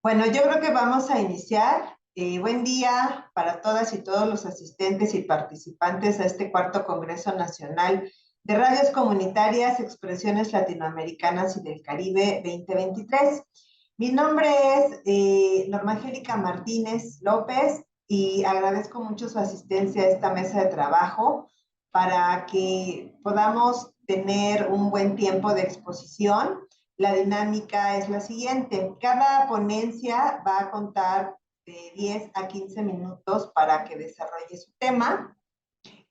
Bueno, yo creo que vamos a iniciar. Buen día para todas y todos los asistentes y participantes a este cuarto Congreso Nacional de Radios Comunitarias, Expresiones Latinoamericanas y del Caribe 2023. Mi nombre es Norma Angélica Martínez López y agradezco mucho su asistencia a esta mesa de trabajo para que podamos tener un buen tiempo de exposición. La dinámica es la siguiente. Cada ponencia va a contar de 10 a 15 minutos para que desarrolle su tema.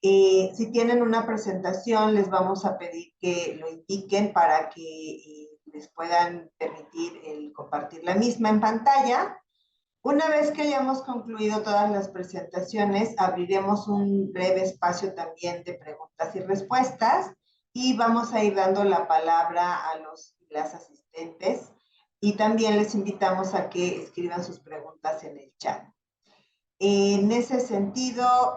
Si tienen una presentación, les vamos a pedir que lo indiquen para que les puedan permitir el compartir la misma en pantalla. Una vez que hayamos concluido todas las presentaciones, abriremos un breve espacio también de preguntas y respuestas y vamos a ir dando la palabra a los y las asistentes y también les invitamos a que escriban sus preguntas en el chat. En ese sentido,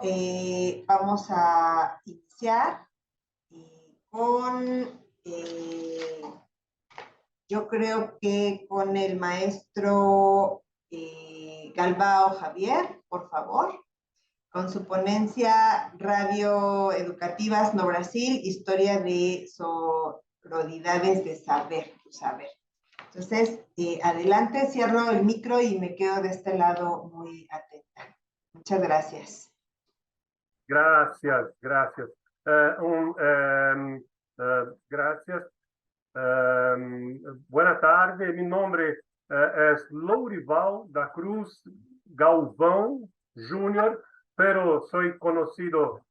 vamos a iniciar con, yo creo que con el maestro Galbao Javier, por favor, con su ponencia Radio Educativas no Brasil, historia de sororidades de saber, tu saber. Entonces, adelante, cierro el micro y me quedo de este lado muy atenta. Muchas gracias. Gracias, gracias. Gracias. Buenas tardes, mi nombre es Lourival da Cruz Galvão Júnior, pero soy conocido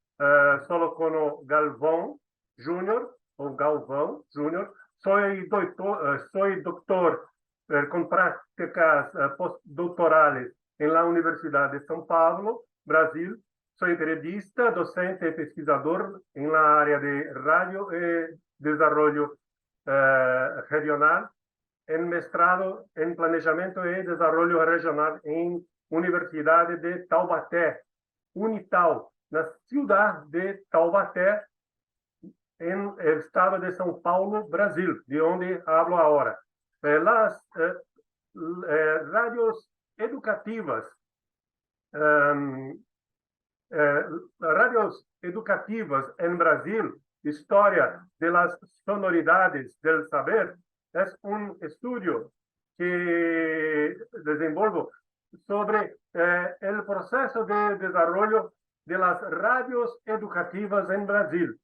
solo como Galvão Júnior o Galvão Júnior. Soy doctor con prácticas postdoctorales en la Universidad de São Paulo, Brasil. Soy periodista, docente y pesquisador en la área de radio y desarrollo regional, en mestrado en Planejamento y Desarrollo Regional en Universidad de Taubaté, Unital, na ciudad de Taubaté, en el estado de São Paulo, Brasil, de donde hablo ahora. Las radios educativas radios educativas en Brasil, Historia de las Sonoridades del Saber, es un estudio que desenvolvo sobre el proceso de desarrollo de las radios educativas en Brasil.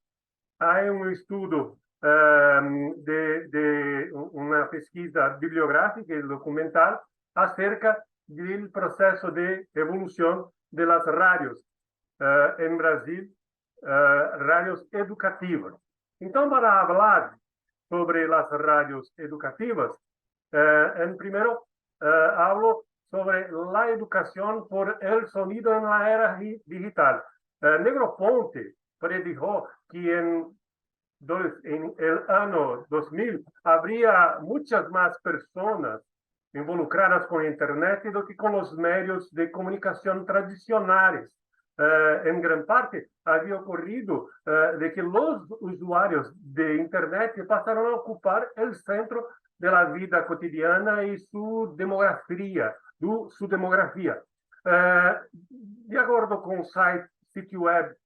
Hay un estudio de una pesquisa bibliográfica y documental acerca del proceso de evolución de las radios en Brasil, radios educativas. Então, para falar sobre las radios educativas, en primero hablo sobre la educación por el sonido en la era digital. Negroponte predijo que en el año 2000 habría muchas más personas involucradas con Internet do que con los medios de comunicación tradicionales. En gran parte había ocurrido de que los usuarios de Internet pasaron a ocupar el centro de la vida cotidiana y su demografía. De acuerdo con el sitio web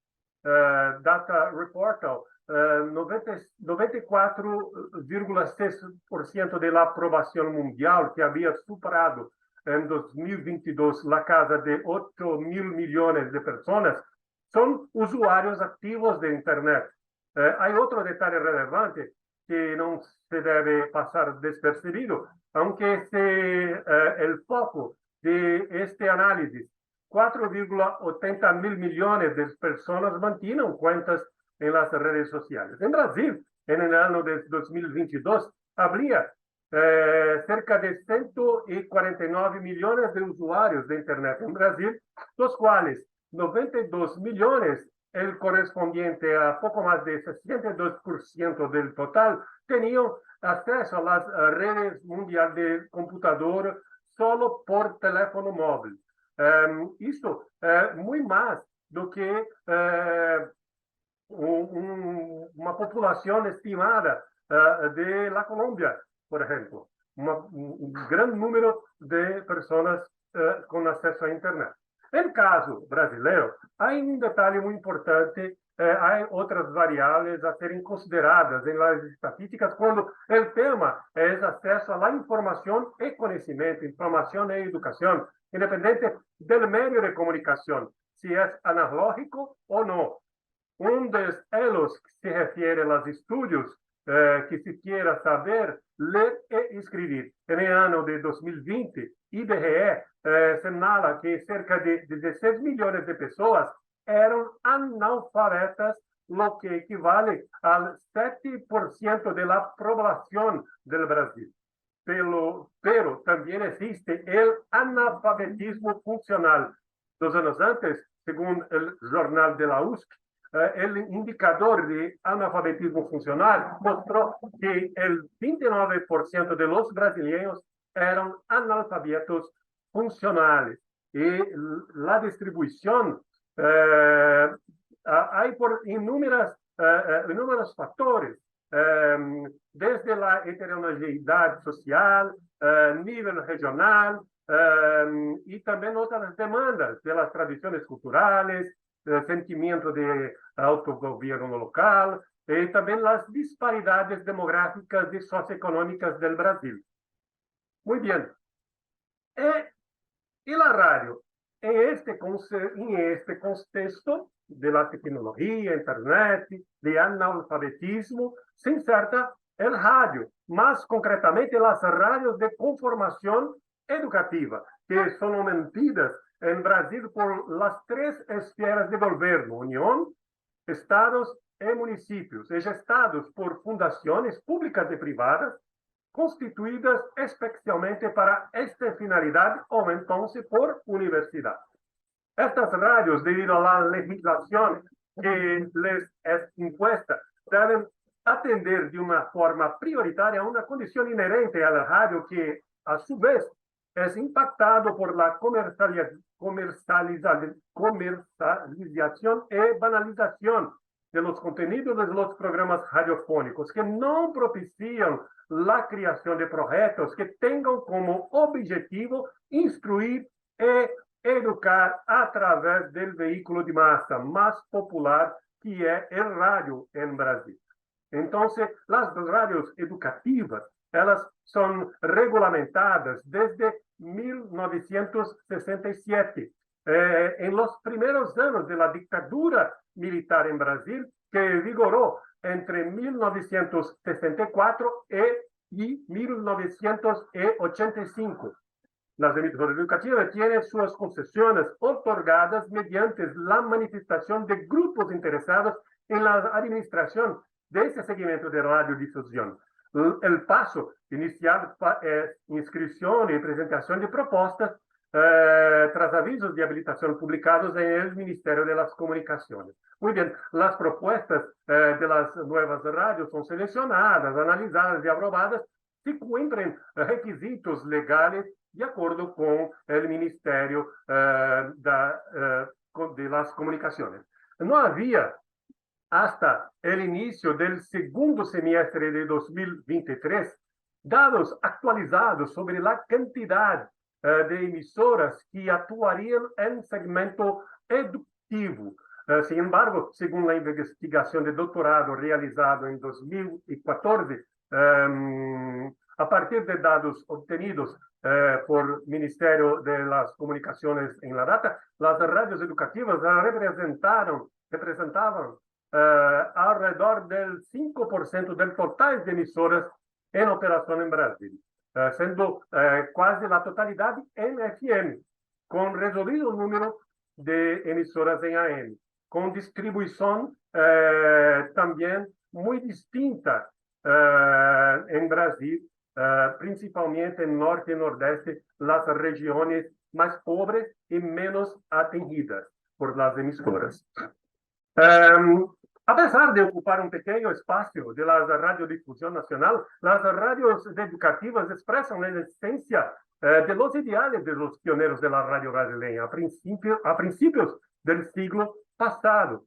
Data Reportal, 94,6% de la población mundial, que había superado en 2022 la casa de 8 mil millones de personas, son usuarios activos de Internet. Hay otro detalle relevante que no se debe pasar despercibido, aunque el foco de este análisis, 4,80 mil millones de personas mantienen cuentas en las redes sociales. En Brasil, en el año de 2022, habría cerca de 149 millones de usuarios de Internet en Brasil, los cuales 92 millones, el correspondiente a poco más de 62% del total, tenían acceso a las redes mundiales de computador solo por teléfono móvil. Esto muy más do que una población estimada de la Colombia, por ejemplo. un gran número de personas con acesso à internet. No caso brasileiro, há um detalhe muito importante, há outras variáveis a serem consideradas em las estatísticas quando o tema é acesso à informação e conhecimento, informação e educação, independente do meio de comunicação, se é analógico ou não. Um dos elos que se refere aos estudos que se quiera saber ler e escrever. No ano de 2020, IBGE señala que cerca de 16 milhões de pessoas eram analfabetas, lo que equivale al 7% de la población del Brasil. Pero también existe el analfabetismo funcional. 2 anos antes, según el jornal de la USP, el indicador de analfabetismo funcional mostró que el 29% de los brasileños eran analfabetos funcionales. Y la distribución hay por inúmeros factores, desde la heterogeneidad social, nivel regional, y también otras demandas de las tradiciones culturales, sentimiento de autogobierno local y también las disparidades demográficas y socioeconómicas del Brasil. Muy bien. Y la radio, en este contexto de la tecnología, internet, de analfabetismo, se inserta el radio, más concretamente las radios de conformación educativa, que son mantidas en Brasil por las 3 esferas de gobierno: Unión, estados y municipios, y gestados por fundaciones públicas y privadas, constituidas especialmente para esta finalidad o entonces por universidad. Estas radios, debido a la legislación que les es impuesta, deben atender de una forma prioritaria a una condición inherente a la radio que, a su vez, es impactado por la comercialización y banalización de los contenidos de los programas radiofónicos, que no propician la creación de proyectos que tengan como objetivo instruir y educar a través del vehículo de masa más popular que es el radio en Brasil. Entonces, las radios educativas, elas son regulamentadas desde 1967, en los primeros años de la dictadura militar en Brasil, que vigoró entre 1964 y 1985. Las emisoras educativas tienen sus concesiones otorgadas mediante la manifestación de grupos interesados en la administración de ese segmento de radiodifusión. El paso inicial es inscripción y presentación de propuestas tras avisos de habilitación publicados en el Ministerio de las Comunicaciones. Muy bien, las propuestas de las nuevas radios son seleccionadas, analizadas y aprobadas si cumplen requisitos legales de acuerdo con el Ministerio de las Comunicaciones. No había, hasta el inicio del segundo semestre de 2023, dados actualizados sobre la cantidad de emisoras que actuarían en segmento educativo. Sin embargo, según la investigación de doctorado realizada en 2014, a partir de datos obtenidos por el Ministerio de las Comunicaciones en la data, las radios educativas representaban alrededor del 5% del total de emisoras en operación en Brasil, siendo casi la totalidad en FM, con reducido número de emisoras en AM, con distribución también muy distinta en Brasil, principalmente en norte y nordeste, las regiones más pobres y menos atendidas por las emisoras. A pesar de ocupar un pequeño espacio de la radiodifusión nacional, las radios educativas expresan la esencia de los ideales de los pioneros de la radio brasileña a principios del siglo pasado.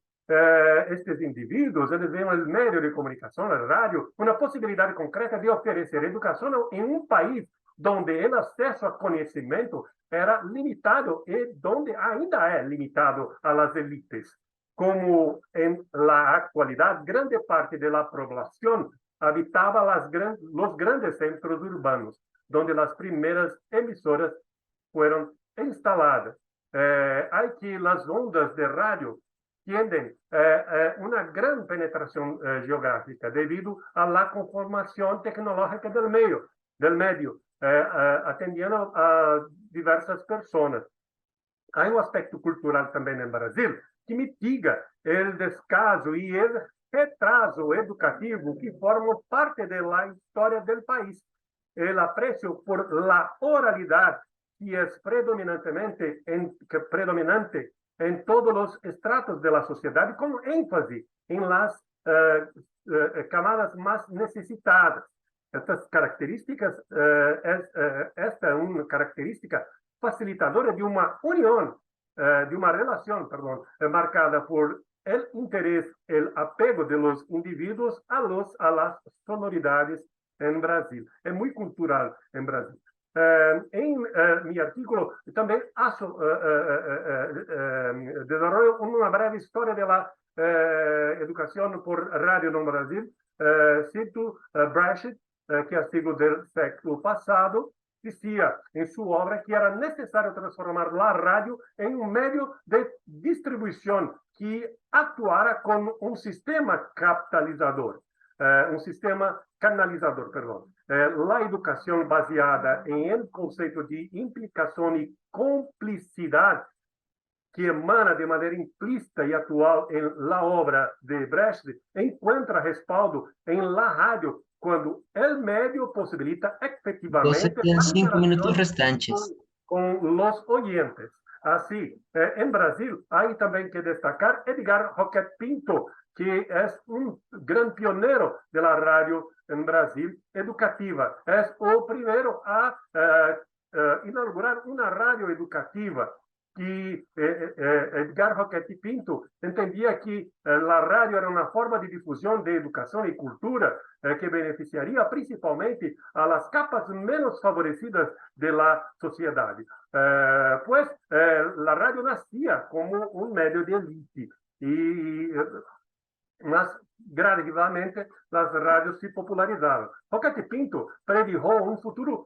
estes indivíduos, eles veem o meio de comunicação, a rádio, uma possibilidade concreta de oferecer educação em um país onde o acesso a conhecimento era limitado e onde ainda é limitado às elites. Como em la actualidad, grande parte de la población habitaba los grandes centros urbanos, donde las primeras emisoras fueron instaladas. Hay que las ondas de radio tienen una gran penetración geográfica debido a la conformación tecnológica del medio atendiendo a diversas personas. Há um aspecto cultural também no Brasil que mitiga o descaso e o retraso educativo que formam parte da história do país. O apreço por la oralidade, que é predominante em todos os estratos da sociedade, com ênfase em las camadas mais necessitadas. Estas características, esta é uma característica facilitadora de uma união, de uma relação, marcada por el interés, el apego de los indivíduos a las sonoridades em Brasil. É muito cultural em Brasil. Em meu artículo também desenvolvo uma breve história da educação por rádio no Brasil. Cito Brecht, que é siglo do século passado, dizia em sua obra que era necessário transformar a rádio em um meio de distribuição que atuara com um sistema capitalizador, um sistema canalizador, perdão. A educação baseada em um conceito de implicação e cumplicidade que emana de maneira implícita e atual em la obra de Brecht encontra respaldo em la rádio quando o medio possibilita efectivamente Você tem 5 minutos restantes. com os oyentes. Assim, em Brasil, há também que destacar Edgar Roquette Pinto, que é um grande pioneiro da rádio em Brasil educativa. É o primeiro a inaugurar uma rádio educativa que Edgar Roquette Pinto entendia que a rádio era uma forma de difusão de educação e cultura que beneficiaria principalmente a las capas menos favorecidas da sociedade. Pois a rádio nascia como um meio de elite mas gradativamente as rádios se popularizaram. Roquette Pinto predijo um futuro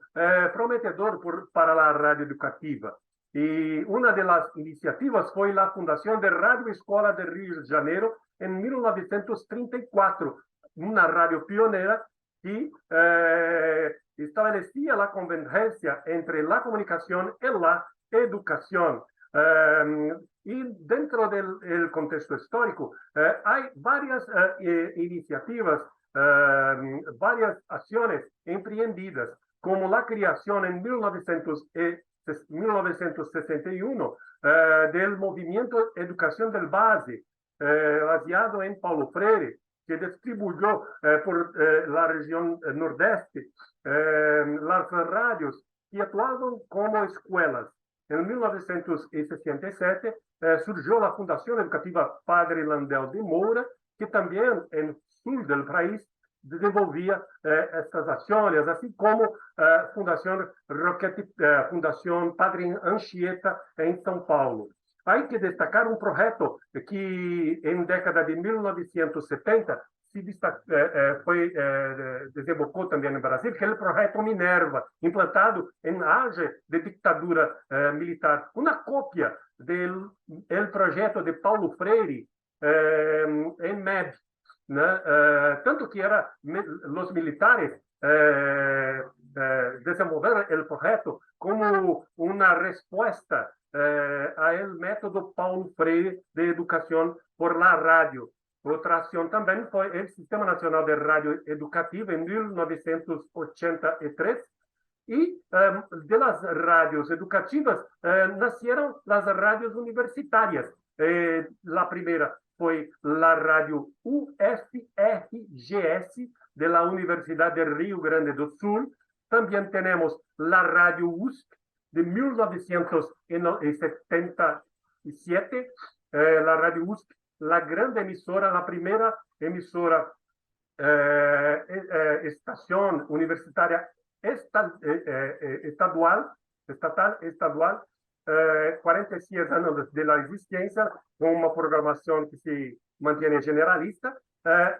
prometedor para a rádio educativa. E uma das iniciativas foi a fundação da Rádio Escola de Rio de Janeiro em 1934, uma rádio pioneira que estabelecia a convergência entre a comunicação e a educação. E dentro do contexto histórico, há várias iniciativas, várias ações empreendidas, como a criação em 1961 do movimento Educação de Base, baseado em Paulo Freire, que distribuyó por la región nordeste las radios que actuaban como escuelas. En 1967 surgió la Fundación Educativa Padre Landel de Moura, que también en el sur del país desenvolvia estas ações, assim como a Fundação Padre Anchieta em São Paulo. Há que destacar um projeto que, em década de 1970, desembocou também no Brasil, que é o projeto Minerva, implantado em auge de ditadura militar. Uma cópia do projeto de Paulo Freire em MED, né? Tanto que os militares desenvolveram o projeto como uma resposta ao método Paulo Freire de educação por la rádio. Outra ação também foi o Sistema Nacional de Rádio Educativa, em 1983, e das rádios educativas nasceram as rádios universitárias. A primeira foi a rádio UFRGS, da Universidade de Rio Grande do Sul. Também temos a rádio USP, de 1977, a rádio USP la gran emisora, la primera emisora estación universitaria estadual, 46 años de la existencia, con una programación que se mantiene generalista,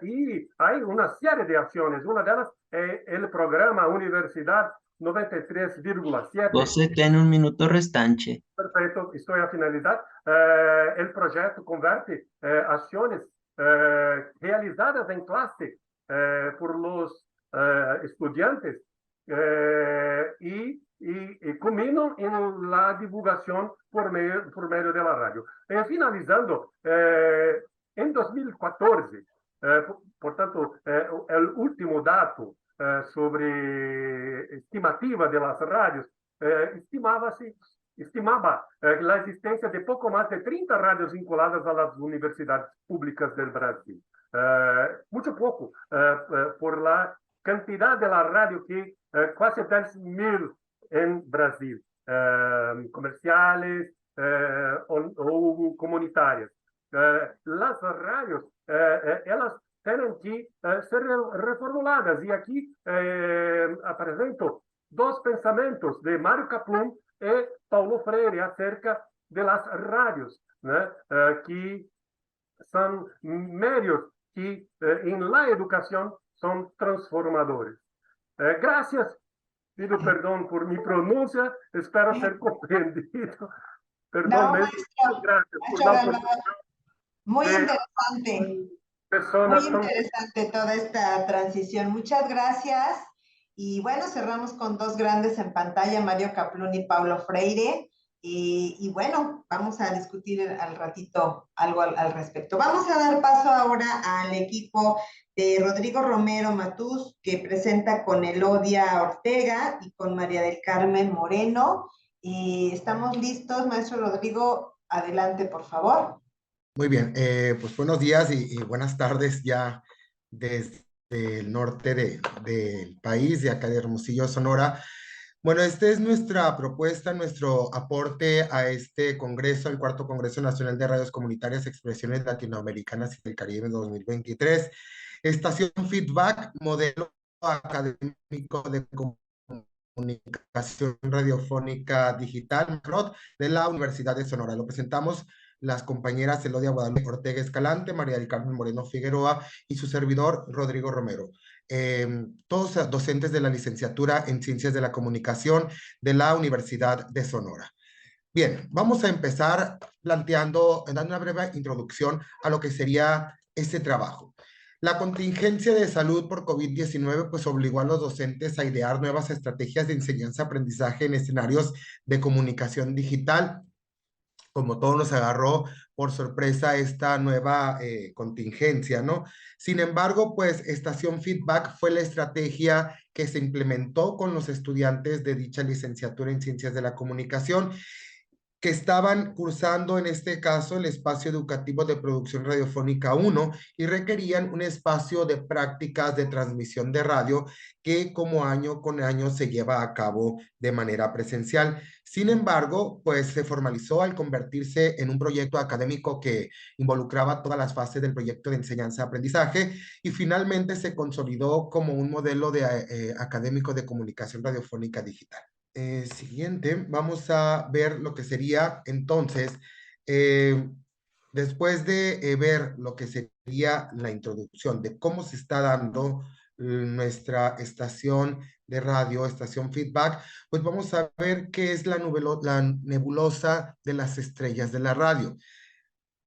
y hay una serie de acciones. Una de ellas es el programa Universidad 93,7. Você tem um minuto restante. Perfeito, estou a finalizar. O projeto converte ações realizadas em classe por los estudiantes y culminam en la divulgación por medio de la radio. Finalizando, en 2014, por tanto, el último dato sobre estimativa de las radios, estimaba la existencia de poco más de 30 radios vinculadas a las universidades públicas del Brasil. Mucho poco, por la cantidad de la radio que casi 10.000 en Brasil, comerciales o comunitarias. Las radios, elas tienen que ser reformuladas. Y aquí apresento dos pensamientos de Mário Kaplun y Paulo Freire acerca de las radios, que son medios que en la educación son transformadores. Gracias, pido perdón por mi pronuncia, espero ser comprendido. Perdón, no, maestro, gracias por la oportunidad. Muy interesante. Muy interesante toda esta transición. Muchas gracias. Y bueno, cerramos con dos grandes en pantalla, Mário Kaplun y Paulo Freire. Y bueno, vamos a discutir al ratito algo al respecto. Vamos a dar paso ahora al equipo de Rodrigo Romero Matús, que presenta con Elodia Ortega y con María del Carmen Moreno. ¿Estamos listos, maestro Rodrigo? Adelante, por favor. Muy bien, pues buenos días y buenas tardes ya desde el norte del país, de acá de Hermosillo, Sonora. Bueno, esta es nuestra propuesta, nuestro aporte a este congreso, el cuarto Congreso Nacional de Radios Comunitarias, Expresiones Latinoamericanas y del Caribe 2023. Estación Feedback, modelo académico de comunicación radiofónica digital, de la Universidad de Sonora. Lo presentamos las compañeras Elodia Guadalupe Ortega Escalante, María del Carmen Moreno Figueroa y su servidor Rodrigo Romero. Todos docentes de la licenciatura en Ciencias de la Comunicación de la Universidad de Sonora. Bien, vamos a empezar dando una breve introducción a lo que sería este trabajo. La contingencia de salud por COVID-19 pues obligó a los docentes a idear nuevas estrategias de enseñanza-aprendizaje en escenarios de comunicación digital. Como todo nos agarró por sorpresa esta nueva contingencia, ¿no? Sin embargo, pues Estación Feedback fue la estrategia que se implementó con los estudiantes de dicha licenciatura en Ciencias de la Comunicación, que estaban cursando en este caso el espacio educativo de producción radiofónica 1 y requerían un espacio de prácticas de transmisión de radio que como año con año se lleva a cabo de manera presencial. Sin embargo, pues se formalizó al convertirse en un proyecto académico que involucraba todas las fases del proyecto de enseñanza-aprendizaje y finalmente se consolidó como un modelo de académico de comunicación radiofónica digital. Siguiente, vamos a ver lo que sería entonces, después de ver lo que sería la introducción de cómo se está dando nuestra estación de radio, Estación Feedback, pues vamos a ver qué es la nebulosa de las estrellas de la radio.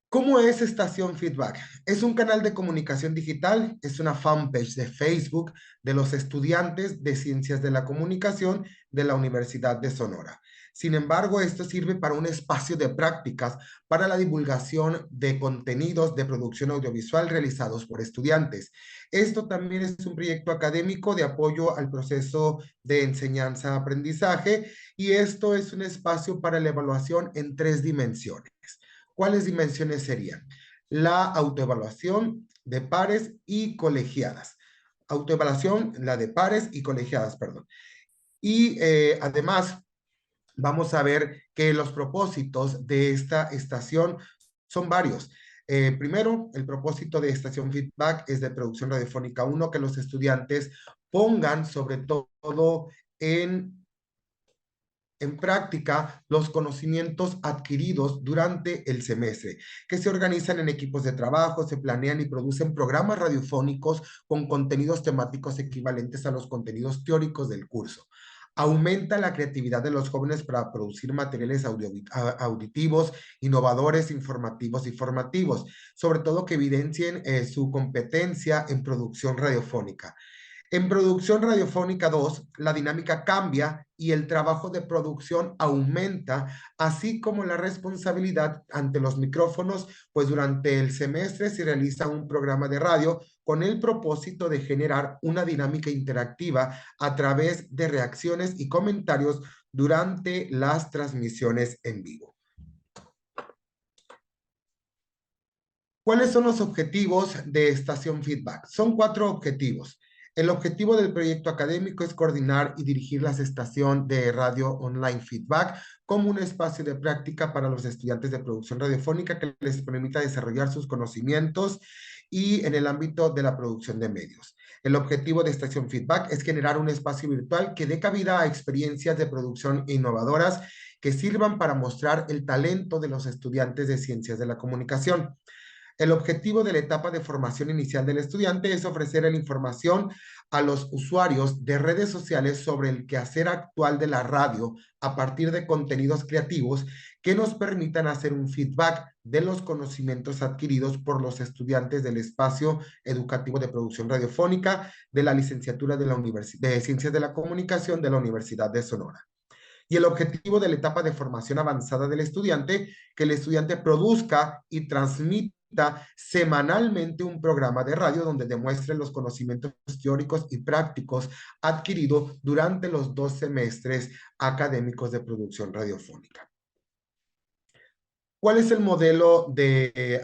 ¿Cómo es Estación Feedback? Es un canal de comunicación digital, es una fanpage de Facebook de los estudiantes de Ciencias de la Comunicación de la Universidad de Sonora. Sin embargo, esto sirve para un espacio de prácticas para la divulgación de contenidos de producción audiovisual realizados por estudiantes. Esto también es un proyecto académico de apoyo al proceso de enseñanza-aprendizaje y esto es un espacio para la evaluación en 3 dimensiones. ¿Cuáles dimensiones serían? La autoevaluación de pares y colegiadas. Autoevaluación, la de pares y colegiadas, perdón. Y además, vamos a ver que los propósitos de esta estación son varios. Primero, el propósito de Estación Feedback es de Producción Radiofónica 1, que los estudiantes pongan sobre todo en práctica los conocimientos adquiridos durante el semestre, que se organizan en equipos de trabajo, se planean y producen programas radiofónicos con contenidos temáticos equivalentes a los contenidos teóricos del curso. Aumenta la creatividad de los jóvenes para producir materiales auditivos, innovadores, informativos y formativos, sobre todo que evidencien su competencia en producción radiofónica. En producción radiofónica 2, la dinámica cambia y el trabajo de producción aumenta, así como la responsabilidad ante los micrófonos, pues durante el semestre se realiza un programa de radio con el propósito de generar una dinámica interactiva a través de reacciones y comentarios durante las transmisiones en vivo. ¿Cuáles son los objetivos de Estación Feedback? Son 4 objetivos. El objetivo del proyecto académico es coordinar y dirigir la estación de radio online Feedback como un espacio de práctica para los estudiantes de producción radiofónica que les permita desarrollar sus conocimientos y en el ámbito de la producción de medios. El objetivo de Estación Feedback es generar un espacio virtual que dé cabida a experiencias de producción innovadoras que sirvan para mostrar el talento de los estudiantes de ciencias de la comunicación. El objetivo de la etapa de formación inicial del estudiante es ofrecer la información a los usuarios de redes sociales sobre el quehacer actual de la radio a partir de contenidos creativos que nos permitan hacer un feedback de los conocimientos adquiridos por los estudiantes del espacio educativo de producción radiofónica de la licenciatura de Ciencias de la Comunicación de la Universidad de Sonora. Y el objetivo de la etapa de formación avanzada del estudiante, que el estudiante produzca y transmita semanalmente un programa de radio donde demuestre los conocimientos teóricos y prácticos adquiridos durante los 2 semestres académicos de producción radiofónica. ¿Cuál es el modelo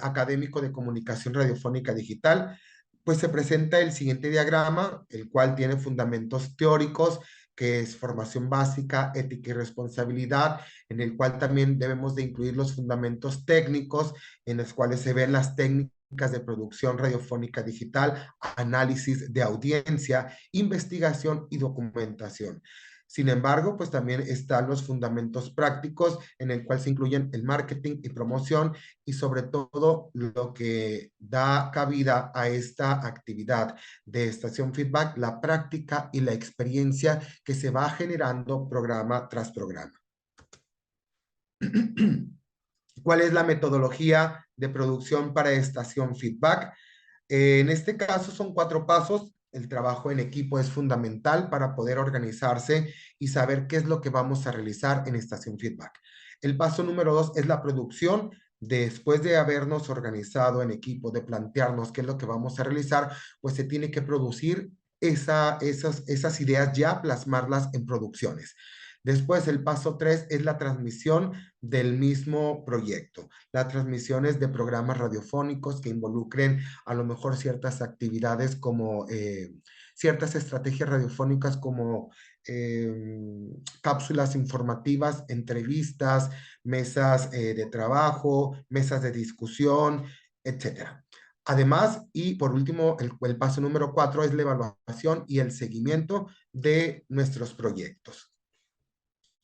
académico de comunicación radiofónica digital? Pues se presenta el siguiente diagrama, el cual tiene fundamentos teóricos, que es formación básica, ética y responsabilidad, en el cual también debemos de incluir los fundamentos técnicos, en los cuales se ven las técnicas de producción radiofónica digital, análisis de audiencia, investigación y documentación. Sin embargo, pues también están los fundamentos prácticos en el cual se incluyen el marketing y promoción y sobre todo lo que da cabida a esta actividad de Estación Feedback, la práctica y la experiencia que se va generando programa tras programa. ¿Cuál es la metodología de producción para Estación Feedback? En este caso son 4 pasos. El trabajo en equipo es fundamental para poder organizarse y saber qué es lo que vamos a realizar en Estación Feedback. El paso número 2 es la producción. Después de habernos organizado en equipo, de plantearnos qué es lo que vamos a realizar, pues se tiene que producir esas ideas ya, plasmarlas en producciones. Después, el paso 3 es la transmisión del mismo proyecto. Las transmisiones de programas radiofónicos que involucren a lo mejor ciertas actividades como ciertas estrategias radiofónicas como cápsulas informativas, entrevistas, mesas de trabajo, mesas de discusión, etcétera. Además, y por último, el paso número 4 es la evaluación y el seguimiento de nuestros proyectos.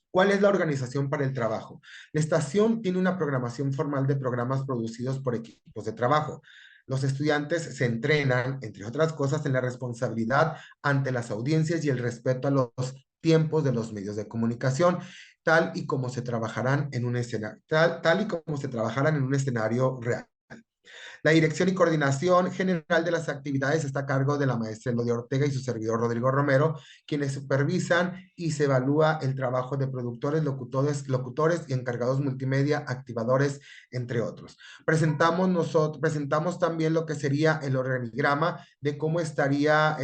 ¿Cuál es la organización para el trabajo? La estación tiene una programación formal de programas producidos por equipos de trabajo. Los estudiantes se entrenan, entre otras cosas, en la responsabilidad ante las audiencias y el respeto a los tiempos de los medios de comunicación, tal y como se trabajarán en un escenario real. La dirección y coordinación general de las actividades está a cargo de la maestra Elodia Ortega y su servidor Rodrigo Romero, quienes supervisan y se evalúa el trabajo de productores, locutores y encargados multimedia, activadores, entre otros. Presentamos también lo que sería el organigrama de cómo estaría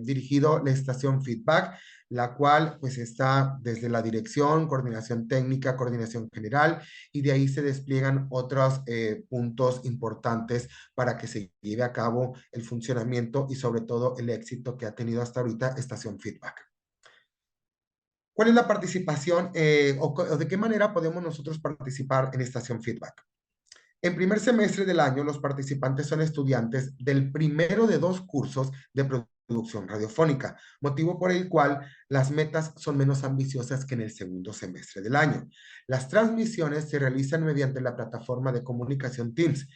dirigido la estación Feedback, la cual pues está desde la dirección, coordinación técnica, coordinación general, y de ahí se despliegan otros puntos importantes para que se lleve a cabo el funcionamiento y sobre todo el éxito que ha tenido hasta ahorita Estación Feedback. ¿Cuál es la participación o de qué manera podemos nosotros participar en Estación Feedback? En primer semestre del año, los participantes son estudiantes del primero de 2 cursos de producción radiofónica, motivo por el cual las metas son menos ambiciosas que en el segundo semestre del año. Las transmisiones se realizan mediante la plataforma de comunicación Teams.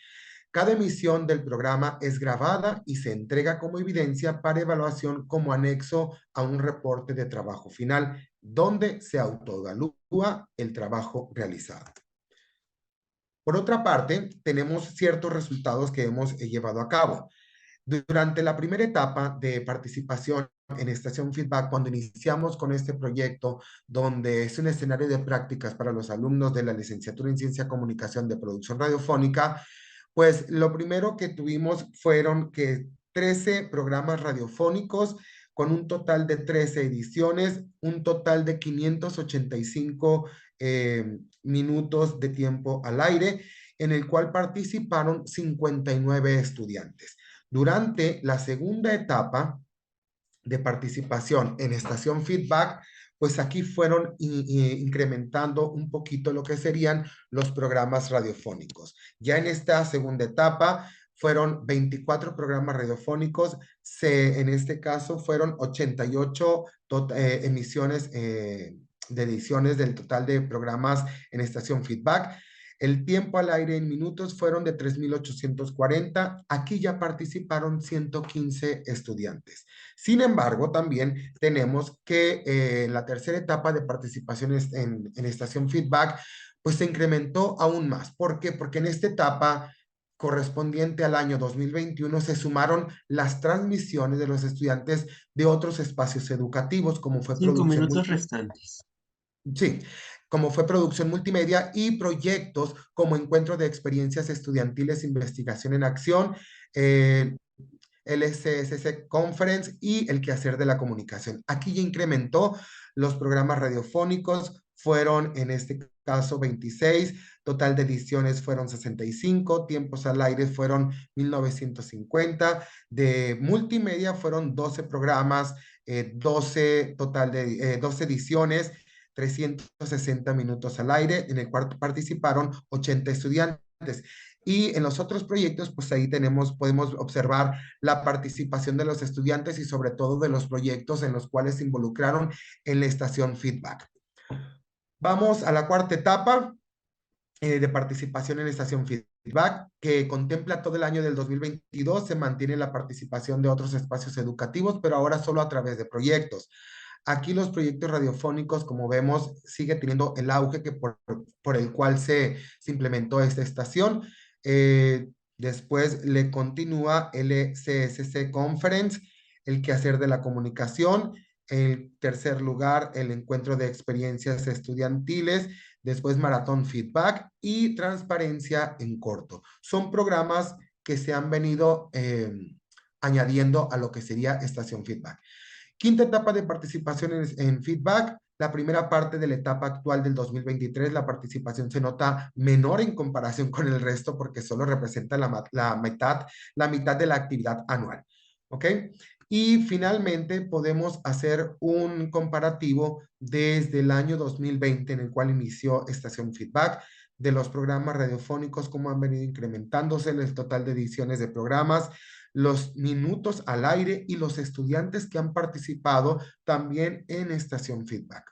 Cada emisión del programa es grabada y se entrega como evidencia para evaluación como anexo a un reporte de trabajo final, donde se autoevalúa el trabajo realizado. Por otra parte, tenemos ciertos resultados que hemos llevado a cabo. Durante la primera etapa de participación en Estación Feedback, cuando iniciamos con este proyecto, donde es un escenario de prácticas para los alumnos de la licenciatura en Ciencia Comunicación de Producción Radiofónica, pues lo primero que tuvimos fueron que 13 programas radiofónicos con un total de 13 ediciones, un total de 585 minutos de tiempo al aire, en el cual participaron 59 estudiantes. Durante la segunda etapa de participación en Estación Feedback, pues aquí fueron incrementando un poquito lo que serían los programas radiofónicos. Ya en esta segunda etapa fueron 24 programas radiofónicos, en este caso fueron 88 emisiones de ediciones del total de programas en Estación Feedback. El tiempo al aire en minutos fueron de 3,840. Aquí ya participaron 115 estudiantes. Sin embargo, también tenemos que en la tercera etapa de participación en Estación Feedback, pues se incrementó aún más. ¿Por qué? Porque en esta etapa correspondiente al año 2021 se sumaron las transmisiones de los estudiantes de otros espacios educativos, como fue 5 producción minutos multimedia. restantes. Sí, como fue producción multimedia y proyectos como Encuentro de Experiencias Estudiantiles, Investigación en Acción, LCSC Conference y el quehacer de la comunicación. Aquí ya incrementó los programas radiofónicos, fueron en este caso 26, total de ediciones fueron 65, tiempos al aire fueron 1950, de multimedia fueron 12 programas, 12 ediciones, 360 minutos al aire, en el cual participaron 80 estudiantes. Y en los otros proyectos, pues ahí podemos observar la participación de los estudiantes y sobre todo de los proyectos en los cuales se involucraron en la estación Feedback. Vamos a la cuarta etapa de participación en la estación Feedback, que contempla todo el año del 2022. Se mantiene la participación de otros espacios educativos, pero ahora solo a través de proyectos. Aquí los proyectos radiofónicos, como vemos, sigue teniendo el auge por el cual se implementó esta estación. Después le continúa el CSC Conference, el quehacer de la comunicación. En tercer lugar, el encuentro de experiencias estudiantiles. Después, Maratón Feedback y Transparencia en Corto. Son programas que se han venido añadiendo a lo que sería Estación Feedback. Quinta etapa de participación en Feedback. La primera parte de la etapa actual del 2023, la participación se nota menor en comparación con el resto porque solo representa la mitad de la actividad anual. ¿Ok? Y finalmente podemos hacer un comparativo desde el año 2020 en el cual inició Estación Feedback de los programas radiofónicos, cómo han venido incrementándose el total de ediciones de programas, los minutos al aire y los estudiantes que han participado también en Estación Feedback.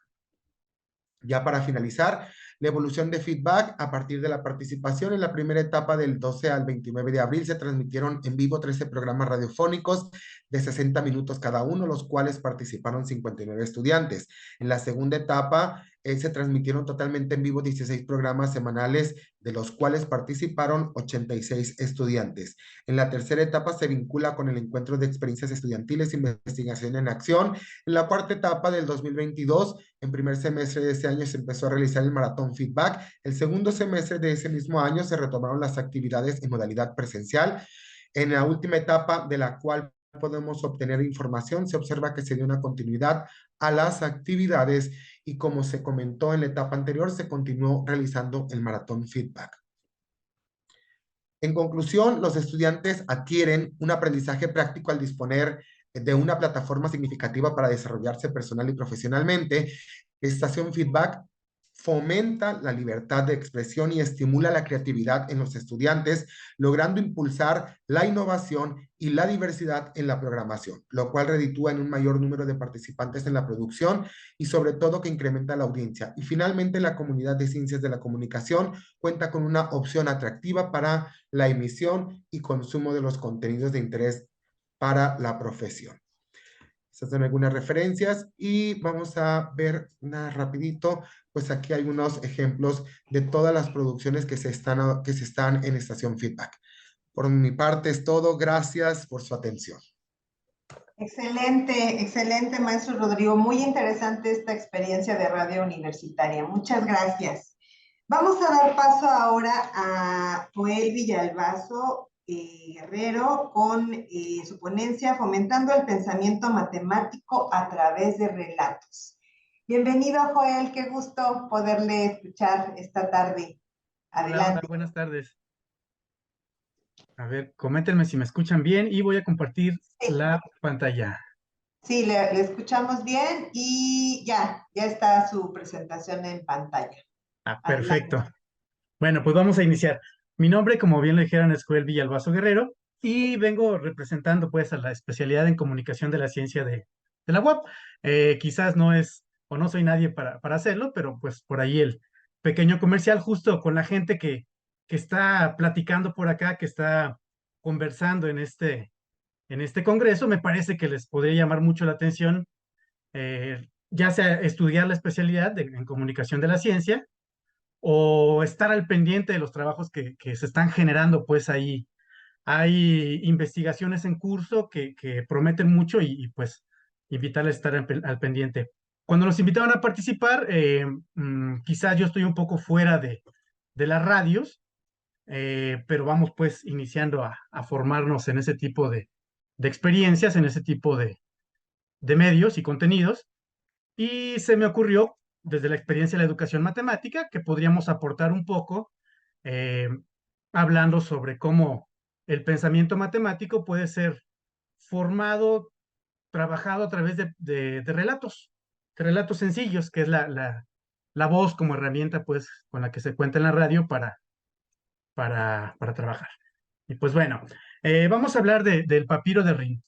Ya para finalizar, la evolución de Feedback a partir de la participación en la primera etapa del 12 al 29 de abril se transmitieron en vivo 13 programas radiofónicos de 60 minutos cada uno, los cuales participaron 59 estudiantes. En la segunda etapa se transmitieron totalmente en vivo 16 programas semanales, de los cuales participaron 86 estudiantes. En la tercera etapa se vincula con el encuentro de experiencias estudiantiles, investigación en acción. En la cuarta etapa del 2022, en primer semestre de ese año se empezó a realizar el Maratón Feedback. El segundo semestre de ese mismo año se retomaron las actividades en modalidad presencial. En la última etapa de la cual podemos obtener información, se observa que se dio una continuidad a las actividades y como se comentó en la etapa anterior, se continuó realizando el Maratón Feedback. En conclusión, los estudiantes adquieren un aprendizaje práctico al disponer de una plataforma significativa para desarrollarse personal y profesionalmente. Estación Feedback fomenta la libertad de expresión y estimula la creatividad en los estudiantes, logrando impulsar la innovación y la diversidad en la programación, lo cual reditúa en un mayor número de participantes en la producción y sobre todo que incrementa la audiencia. Y finalmente, la comunidad de ciencias de la comunicación cuenta con una opción atractiva para la emisión y consumo de los contenidos de interés para la profesión. Estas son algunas referencias y vamos a ver nada rapidito, pues aquí hay unos ejemplos de todas las producciones que se están en Estación Feedback. Por mi parte es todo, gracias por su atención. Excelente, excelente, maestro Rodrigo. Muy interesante esta experiencia de radio universitaria. Muchas gracias. Vamos a dar paso ahora a Joel Villalbazo Guerrero con su ponencia Fomentando el Pensamiento Matemático a través de Relatos. Bienvenido, Joel, qué gusto poderle escuchar esta tarde. Adelante. Hola, buenas tardes. A ver, coméntenme si me escuchan bien y voy a compartir la pantalla. Sí, le escuchamos bien y ya está su presentación en pantalla. Perfecto. Adelante. Bueno, pues vamos a iniciar. Mi nombre, como bien lo dijeron, es Joel Villalbazo Guerrero y vengo representando pues a la especialidad en comunicación de la ciencia de la UAP. Quizás no es o no soy nadie para hacerlo, pero pues por ahí el pequeño comercial justo con la gente que está platicando por acá, que está conversando en este congreso, me parece que les podría llamar mucho la atención, ya sea estudiar la especialidad en comunicación de la ciencia o estar al pendiente de los trabajos que se están generando, pues ahí hay investigaciones en curso que prometen mucho pues invitarles a estar al pendiente. Cuando nos invitaban a participar, quizás yo estoy un poco fuera de las radios, pero vamos pues iniciando a formarnos en ese tipo de experiencias, en ese tipo de medios y contenidos. Y se me ocurrió, desde la experiencia de la educación matemática, que podríamos aportar un poco eh, hablando sobre cómo el pensamiento matemático puede ser formado, trabajado a través de relatos sencillos, que es la voz como herramienta pues con la que se cuenta en la radio para trabajar. Y pues bueno, vamos a hablar del papiro de Rin.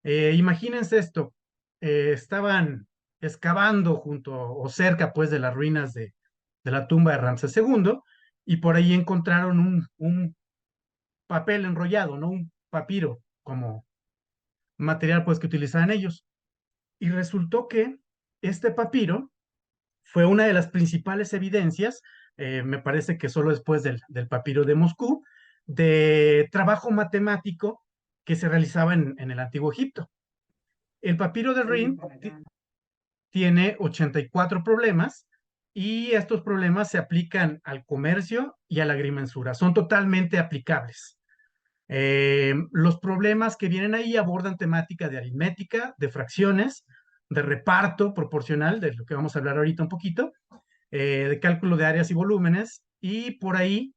Imagínense esto, estaban excavando junto o cerca pues de las ruinas de la tumba de Ramsés II y por ahí encontraron un papel enrollado, ¿no? Un papiro como material pues que utilizaban ellos. Y resultó que este papiro fue una de las principales evidencias, me parece que solo después del papiro de Moscú, de trabajo matemático que se realizaba en el antiguo Egipto. El papiro de Rin tiene 84 problemas y estos problemas se aplican al comercio y a la agrimensura. Son totalmente aplicables. Los problemas que vienen ahí abordan temática de aritmética, de fracciones, de reparto proporcional, de lo que vamos a hablar ahorita un poquito, de cálculo de áreas y volúmenes, y por ahí,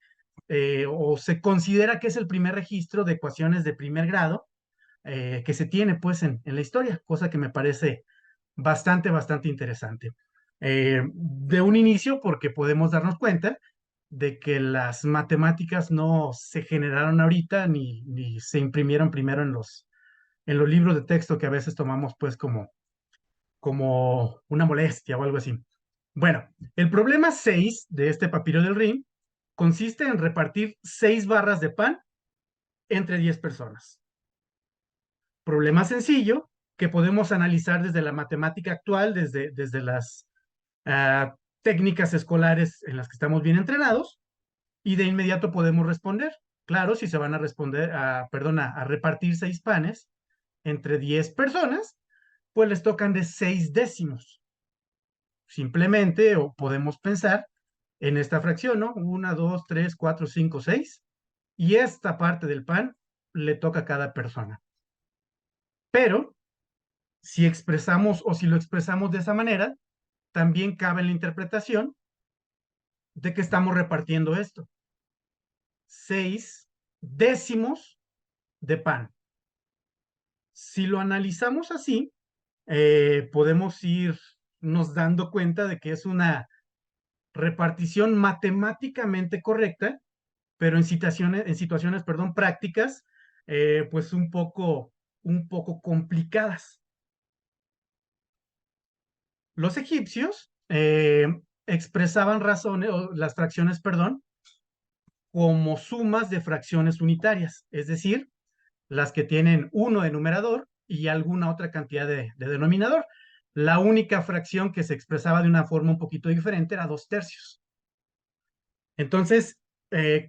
o se considera que es el primer registro de ecuaciones de primer grado que se tiene pues en la historia, cosa que me parece bastante interesante. De un inicio, porque podemos darnos cuenta de que las matemáticas no se generaron ahorita ni se imprimieron primero en los libros de texto que a veces tomamos pues como una molestia o algo así. Bueno, el problema 6 de este papiro del Rin consiste en repartir 6 barras de pan entre 10 personas. Problema sencillo que podemos analizar desde la matemática actual, desde las técnicas escolares en las que estamos bien entrenados, y de inmediato podemos responder. Claro, si se van a a repartir 6 panes entre 10 personas, pues les tocan de 6 décimos. Simplemente, o podemos pensar en esta fracción, ¿no? 1, 2, 3, 4, 5, 6, y esta parte del pan le toca a cada persona. Pero si expresamos o si lo expresamos de esa manera, también cabe la interpretación de que estamos repartiendo esto. 6 décimos de pan. Si lo analizamos así, podemos irnos dando cuenta de que es una repartición matemáticamente correcta, pero en situaciones, perdón, prácticas, pues un poco complicadas. Los egipcios expresaban razones, o las fracciones, perdón, como sumas de fracciones unitarias, es decir, las que tienen 1 de numerador y alguna otra cantidad de denominador. La única fracción que se expresaba de una forma un poquito diferente era 2/3. Entonces,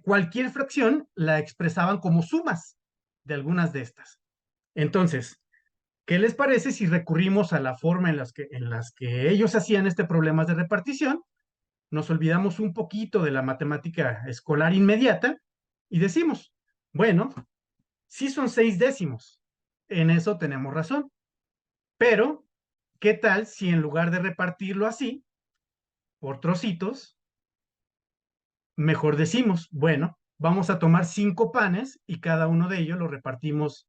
cualquier fracción la expresaban como sumas de algunas de estas. Entonces, ¿qué les parece si recurrimos a la forma en las que ellos hacían este problema de repartición? Nos olvidamos un poquito de la matemática escolar inmediata y decimos, bueno, sí son 6 décimos, en eso tenemos razón, pero ¿qué tal si en lugar de repartirlo así, por trocitos, mejor decimos, bueno, vamos a tomar 5 panes y cada uno de ellos lo repartimos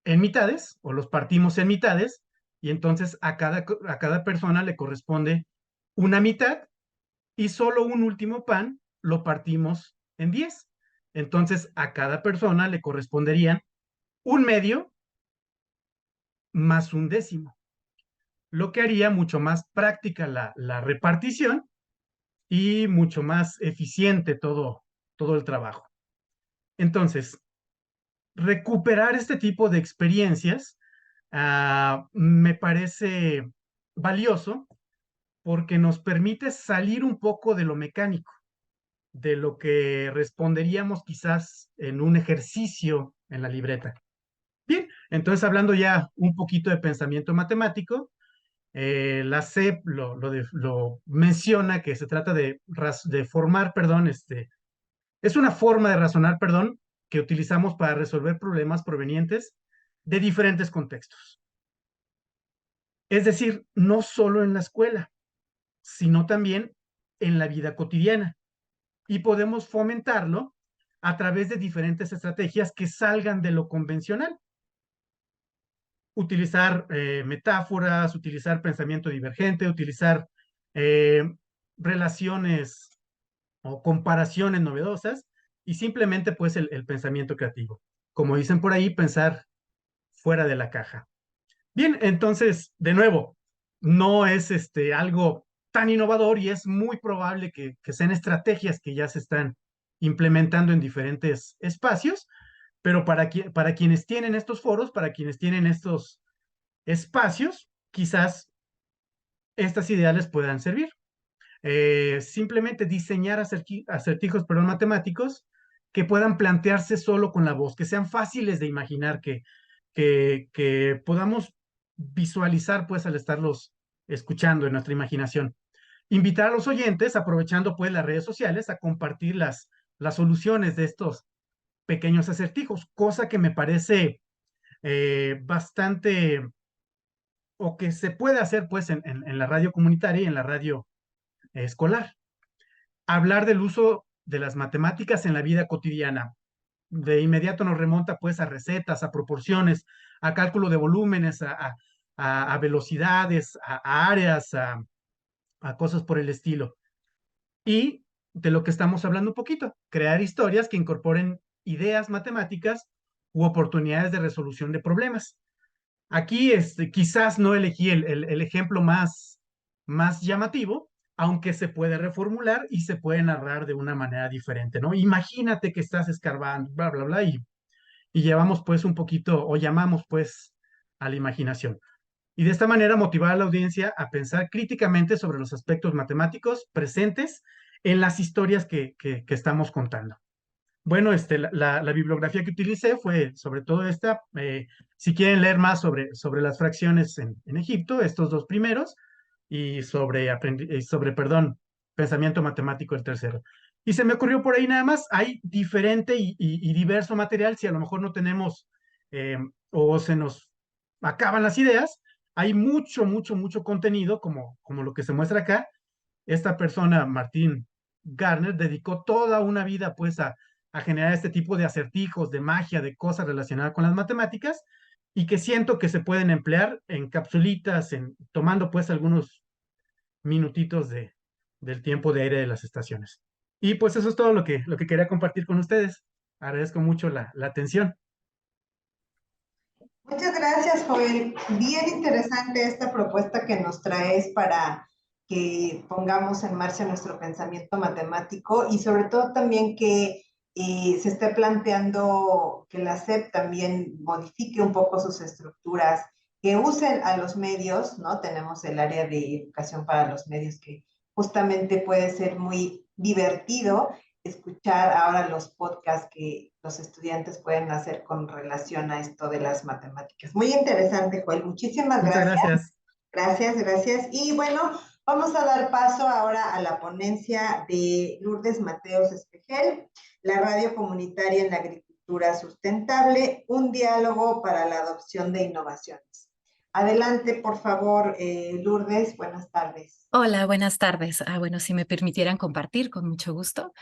en mitades o los partimos en mitades y entonces a cada persona le corresponde una mitad y solo un último pan lo partimos en 10. Entonces a cada persona le corresponderían un medio más un décimo, lo que haría mucho más práctica la repartición y mucho más eficiente todo el trabajo. Entonces, recuperar este tipo de experiencias me parece valioso porque nos permite salir un poco de lo mecánico, de lo que responderíamos quizás en un ejercicio en la libreta. Bien, entonces hablando ya un poquito de pensamiento matemático, la CEP lo menciona que se trata de formar, perdón, es una forma de razonar, perdón, que utilizamos para resolver problemas provenientes de diferentes contextos. Es decir, no solo en la escuela, sino también en la vida cotidiana. Y podemos fomentarlo a través de diferentes estrategias que salgan de lo convencional. Utilizar metáforas, utilizar pensamiento divergente, utilizar eh, relaciones o comparaciones novedosas y simplemente pues el pensamiento creativo. Como dicen por ahí, pensar fuera de la caja. Bien, entonces, de nuevo, no es algo tan innovador y es muy probable que sean estrategias que ya se están implementando en diferentes espacios, pero para quienes tienen estos foros, para quienes tienen estos espacios, quizás estas ideas les puedan servir. Simplemente diseñar acertijos, perdón, matemáticos que puedan plantearse solo con la voz, que sean fáciles de imaginar, que podamos visualizar pues al estarlos escuchando en nuestra imaginación. Invitar a los oyentes, aprovechando pues las redes sociales, a compartir las soluciones de estos pequeños acertijos, cosa que me parece bastante, o que se puede hacer pues en la radio comunitaria y en la radio escolar. Hablar del uso de las matemáticas en la vida cotidiana. De inmediato nos remonta pues a recetas, a proporciones, a cálculo de volúmenes, a velocidades, a áreas, a cosas por el estilo. Y de lo que estamos hablando un poquito, crear historias que incorporen ideas matemáticas u oportunidades de resolución de problemas. Aquí quizás no elegí el ejemplo más llamativo, aunque se puede reformular y se puede narrar de una manera diferente, ¿no? Imagínate que estás escarbando, bla, bla, bla, y llevamos pues un poquito, o llamamos pues a la imaginación. Y de esta manera motivar a la audiencia a pensar críticamente sobre los aspectos matemáticos presentes en las historias que estamos contando. Bueno, la bibliografía que utilicé fue sobre todo esta. Si quieren leer más sobre las fracciones en Egipto, estos dos primeros, y perdón, pensamiento matemático el tercero. Y se me ocurrió por ahí nada más, hay diferente y diverso material, si a lo mejor no tenemos o se nos acaban las ideas, hay mucho contenido, como lo que se muestra acá. Esta persona, Martín Garner, dedicó toda una vida pues a generar este tipo de acertijos, de magia, de cosas relacionadas con las matemáticas y que siento que se pueden emplear en capsulitas, tomando pues algunos minutitos del tiempo de aire de las estaciones. Y pues eso es todo lo que quería compartir con ustedes. Agradezco mucho la atención. Muchas gracias, Joel. Bien interesante esta propuesta que nos traes para que pongamos en marcha nuestro pensamiento matemático y sobre todo también que se esté planteando que la SEP también modifique un poco sus estructuras, que usen a los medios, ¿no? Tenemos el área de educación para los medios que justamente puede ser muy divertido escuchar ahora los podcasts que los estudiantes pueden hacer con relación a esto de las matemáticas. Muy interesante, Joel. Muchísimas Muchas gracias. gracias. Gracias, gracias. Y bueno, vamos a dar paso ahora a la ponencia de Lourdes Mateos Espejel, la radio comunitaria en la agricultura sustentable, un diálogo para la adopción de innovaciones. Adelante, por favor, Lourdes. Buenas tardes. Hola, buenas tardes. Bueno, si me permitieran compartir, con mucho gusto.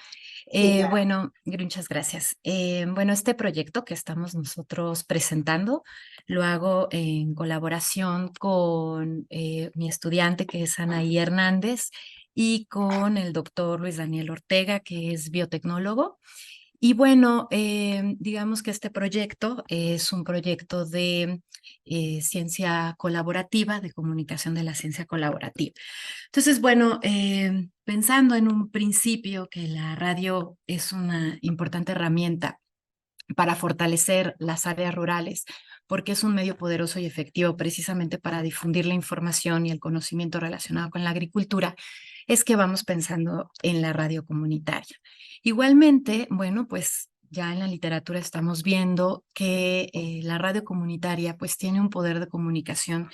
Sí, claro. Bueno, muchas gracias. Bueno, este proyecto que estamos nosotros presentando lo hago en colaboración con mi estudiante, que es Anaí Hernández, y con el doctor Luis Daniel Ortega, que es biotecnólogo. Y bueno, digamos que este proyecto es un proyecto de ciencia colaborativa, de comunicación de la ciencia colaborativa. Entonces, bueno, pensando en un principio que la radio es una importante herramienta para fortalecer las áreas rurales, porque es un medio poderoso y efectivo precisamente para difundir la información y el conocimiento relacionado con la agricultura, es que vamos pensando en la radio comunitaria. Igualmente, bueno, pues ya en la literatura estamos viendo que la radio comunitaria pues tiene un poder de comunicación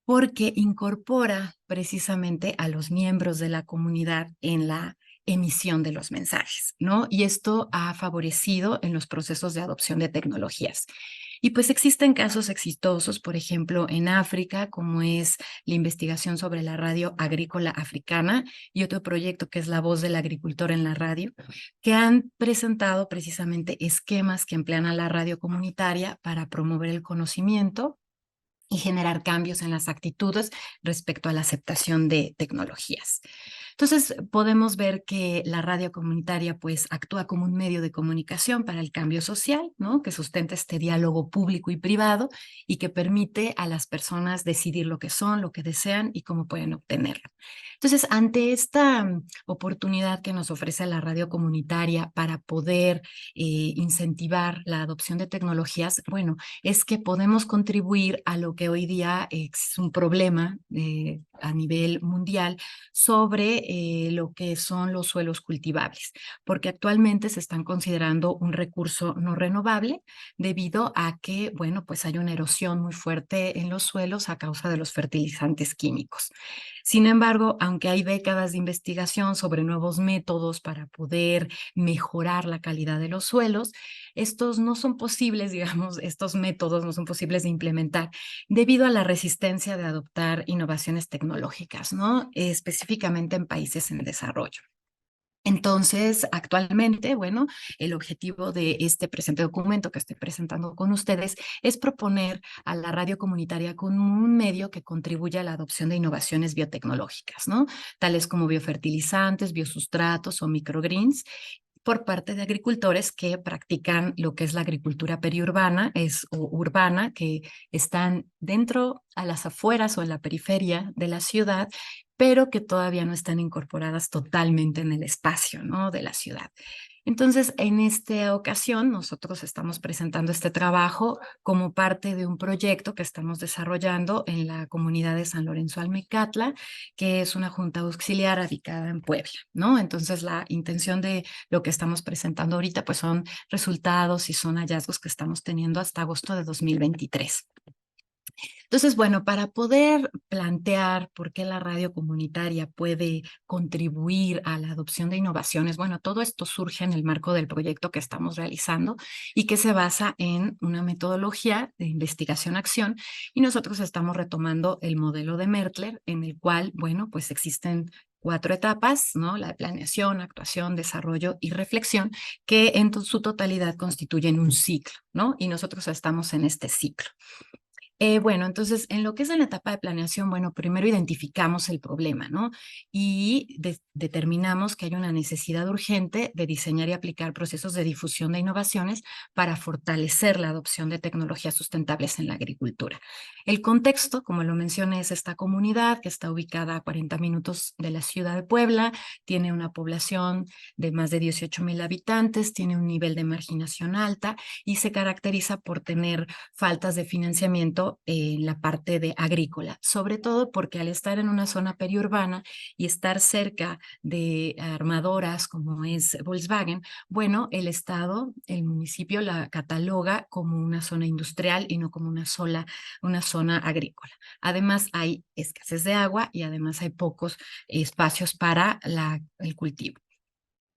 porque incorpora precisamente a los miembros de la comunidad en la emisión de los mensajes, ¿no? Y esto ha favorecido en los procesos de adopción de tecnologías. Y pues existen casos exitosos, por ejemplo, en África, como es la investigación sobre la radio agrícola africana y otro proyecto que es La Voz del Agricultor en la Radio, que han presentado precisamente esquemas que emplean a la radio comunitaria para promover el conocimiento y generar cambios en las actitudes respecto a la aceptación de tecnologías. Entonces, podemos ver que la radio comunitaria pues actúa como un medio de comunicación para el cambio social, ¿no? Que sustenta este diálogo público y privado y que permite a las personas decidir lo que son, lo que desean y cómo pueden obtenerlo. Entonces, ante esta oportunidad que nos ofrece la radio comunitaria para poder incentivar la adopción de tecnologías, bueno, es que podemos contribuir a lo que hoy día es un problema a nivel mundial sobre lo que son los suelos cultivables, porque actualmente se están considerando un recurso no renovable debido a que, bueno, pues hay una erosión muy fuerte en los suelos a causa de los fertilizantes químicos. Sin embargo, aunque hay décadas de investigación sobre nuevos métodos para poder mejorar la calidad de los suelos, estos no son posibles, digamos, estos métodos no son posibles de implementar debido a la resistencia de adoptar innovaciones tecnológicas, ¿no? Específicamente en países en desarrollo. Entonces, actualmente, bueno, el objetivo de este presente documento que estoy presentando con ustedes es proponer a la radio comunitaria como un medio que contribuya a la adopción de innovaciones biotecnológicas, ¿no? Tales como biofertilizantes, biosustratos o microgreens, por parte de agricultores que practican lo que es la agricultura periurbana o urbana, que están dentro, a las afueras o en la periferia de la ciudad, pero que todavía no están incorporadas totalmente en el espacio, ¿no?, de la ciudad. Entonces, en esta ocasión, nosotros estamos presentando este trabajo como parte de un proyecto que estamos desarrollando en la comunidad de San Lorenzo Almecatla, que es una junta auxiliar radicada en Puebla, ¿no? Entonces, la intención de lo que estamos presentando ahorita, pues son resultados y son hallazgos que estamos teniendo hasta agosto de 2023. Entonces, bueno, para poder plantear por qué la radio comunitaria puede contribuir a la adopción de innovaciones, bueno, todo esto surge en el marco del proyecto que estamos realizando y que se basa en una metodología de investigación-acción, y nosotros estamos retomando el modelo de Mertler, en el cual, bueno, pues existen 4 etapas, ¿no? La de planeación, actuación, desarrollo y reflexión, que en su totalidad constituyen un ciclo, ¿no? Y nosotros estamos en este ciclo. Bueno, entonces, en lo que es en la etapa de planeación, bueno, primero identificamos el problema, ¿no? Y determinamos que hay una necesidad urgente de diseñar y aplicar procesos de difusión de innovaciones para fortalecer la adopción de tecnologías sustentables en la agricultura. El contexto, como lo mencioné, es esta comunidad que está ubicada a 40 minutos de la ciudad de Puebla, tiene una población de más de 18,000 habitantes, tiene un nivel de marginación alta y se caracteriza por tener faltas de financiamiento en la parte de agrícola, sobre todo porque al estar en una zona periurbana y estar cerca de armadoras como es Volkswagen, bueno, el Estado, el municipio la cataloga como una zona industrial y no como una zona agrícola. Además, hay escasez de agua y además hay pocos espacios para el cultivo.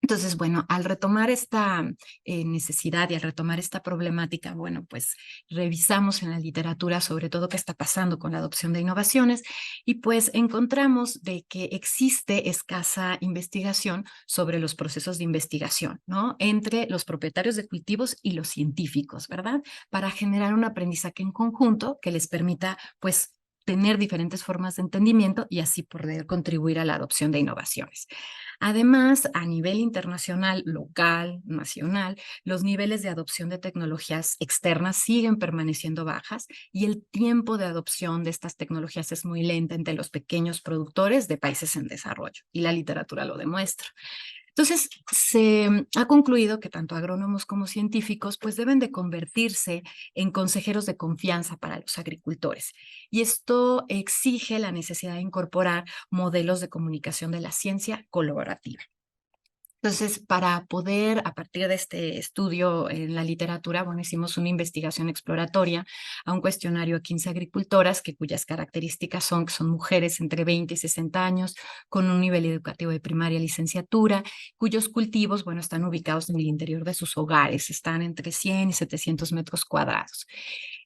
Entonces, bueno, al retomar esta necesidad y al retomar esta problemática, bueno, pues revisamos en la literatura sobre todo qué está pasando con la adopción de innovaciones y pues encontramos de que existe escasa investigación sobre los procesos de investigación, ¿no? Entre los propietarios de cultivos y los científicos, ¿verdad? Para generar un aprendizaje en conjunto que les permita, pues, tener diferentes formas de entendimiento y así poder contribuir a la adopción de innovaciones. Además, a nivel internacional, local, nacional, los niveles de adopción de tecnologías externas siguen permaneciendo bajas y el tiempo de adopción de estas tecnologías es muy lenta entre los pequeños productores de países en desarrollo y la literatura lo demuestra. Entonces, se ha concluido que tanto agrónomos como científicos pues deben de convertirse en consejeros de confianza para los agricultores. Y esto exige la necesidad de incorporar modelos de comunicación de la ciencia colaborativa. Entonces, para poder, a partir de este estudio en la literatura, bueno, hicimos una investigación exploratoria a un cuestionario a 15 agricultoras cuyas características son que son mujeres entre 20 y 60 años, con un nivel educativo de primaria y licenciatura, cuyos cultivos, bueno, están ubicados en el interior de sus hogares, están entre 100 y 700 metros cuadrados.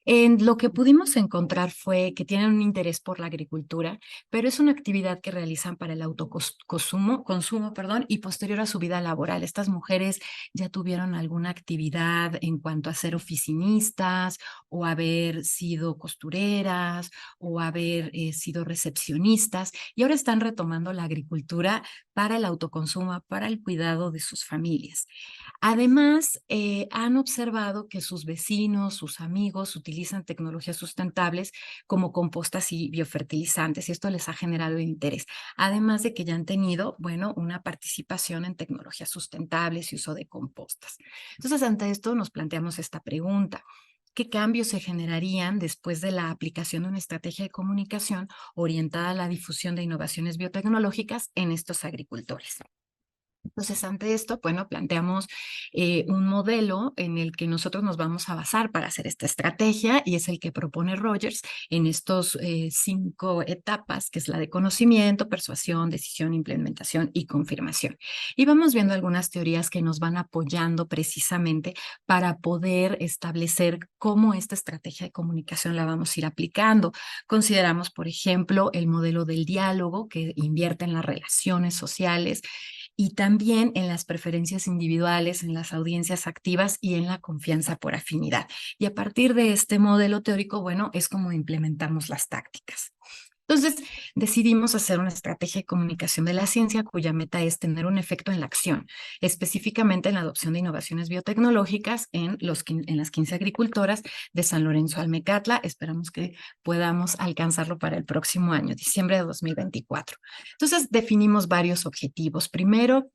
En lo que pudimos encontrar fue que tienen un interés por la agricultura, pero es una actividad que realizan para el autoconsumo, perdón, y posterior a su vida laboral. Estas mujeres ya tuvieron alguna actividad en cuanto a ser oficinistas o haber sido costureras o haber sido recepcionistas y ahora están retomando la agricultura para el autoconsumo, para el cuidado de sus familias. Además, han observado que sus vecinos, sus amigos utilizan tecnologías sustentables como compostas y biofertilizantes y esto les ha generado interés. Además de que ya han tenido, bueno, una participación en tecnologías sustentables y uso de compostas. Entonces, ante esto nos planteamos esta pregunta. ¿Qué cambios se generarían después de la aplicación de una estrategia de comunicación orientada a la difusión de innovaciones biotecnológicas en estos agricultores? Entonces, ante esto, bueno, planteamos un modelo en el que nosotros nos vamos a basar para hacer esta estrategia y es el que propone Rogers en estos 5 etapas, que es la de conocimiento, persuasión, decisión, implementación y confirmación. Y vamos viendo algunas teorías que nos van apoyando precisamente para poder establecer cómo esta estrategia de comunicación la vamos a ir aplicando. Consideramos, por ejemplo, el modelo del diálogo que invierte en las relaciones sociales, y también en las preferencias individuales, en las audiencias activas y en la confianza por afinidad. Y a partir de este modelo teórico, bueno, es como implementamos las tácticas. Entonces, decidimos hacer una estrategia de comunicación de la ciencia cuya meta es tener un efecto en la acción, específicamente en la adopción de innovaciones biotecnológicas en las 15 agricultoras de San Lorenzo Almecatla. Esperamos que podamos alcanzarlo para el próximo año, diciembre de 2024. Entonces, definimos varios objetivos. Primero,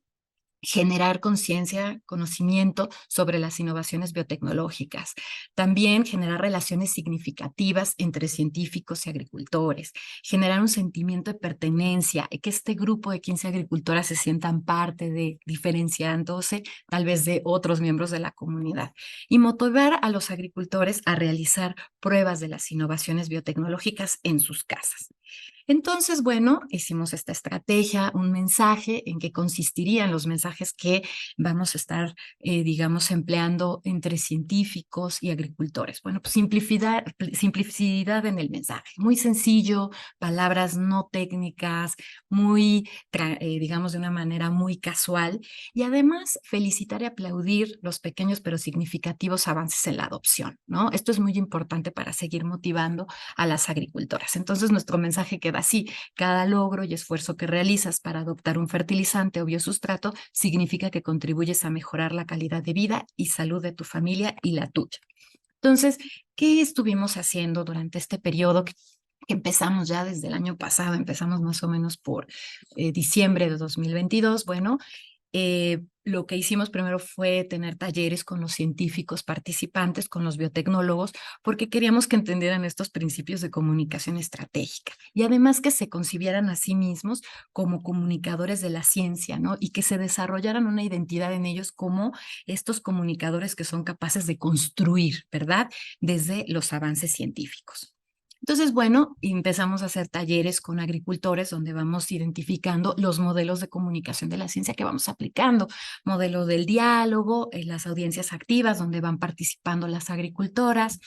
generar conciencia, conocimiento sobre las innovaciones biotecnológicas. También generar relaciones significativas entre científicos y agricultores. Generar un sentimiento de pertenencia, que este grupo de 15 agricultoras se sientan parte de, diferenciándose tal vez de otros miembros de la comunidad. Y motivar a los agricultores a realizar pruebas de las innovaciones biotecnológicas en sus casas. Entonces, bueno, hicimos esta estrategia, un mensaje en que consistirían los mensajes que vamos a estar, digamos, empleando entre científicos y agricultores. Bueno, pues simplicidad en el mensaje, muy sencillo, palabras no técnicas, muy, digamos, de una manera muy casual, y además felicitar y aplaudir los pequeños pero significativos avances en la adopción, ¿no? Esto es muy importante para seguir motivando a las agricultoras. Entonces, nuestro mensaje queda así: cada logro y esfuerzo que realizas para adoptar un fertilizante o biosustrato significa que contribuyes a mejorar la calidad de vida y salud de tu familia y la tuya. Entonces, ¿qué estuvimos haciendo durante este periodo que empezamos ya desde el año pasado? Empezamos más o menos por diciembre de 2022. Bueno, lo que hicimos primero fue tener talleres con los científicos participantes, con los biotecnólogos, porque queríamos que entendieran estos principios de comunicación estratégica y además que se concibieran a sí mismos como comunicadores de la ciencia, ¿no? Y que se desarrollaran una identidad en ellos como estos comunicadores que son capaces de construir, ¿verdad? Desde los avances científicos. Entonces, bueno, empezamos a hacer talleres con agricultores donde vamos identificando los modelos de comunicación de la ciencia que vamos aplicando. Modelo del diálogo, las audiencias activas donde van participando las agricultoras.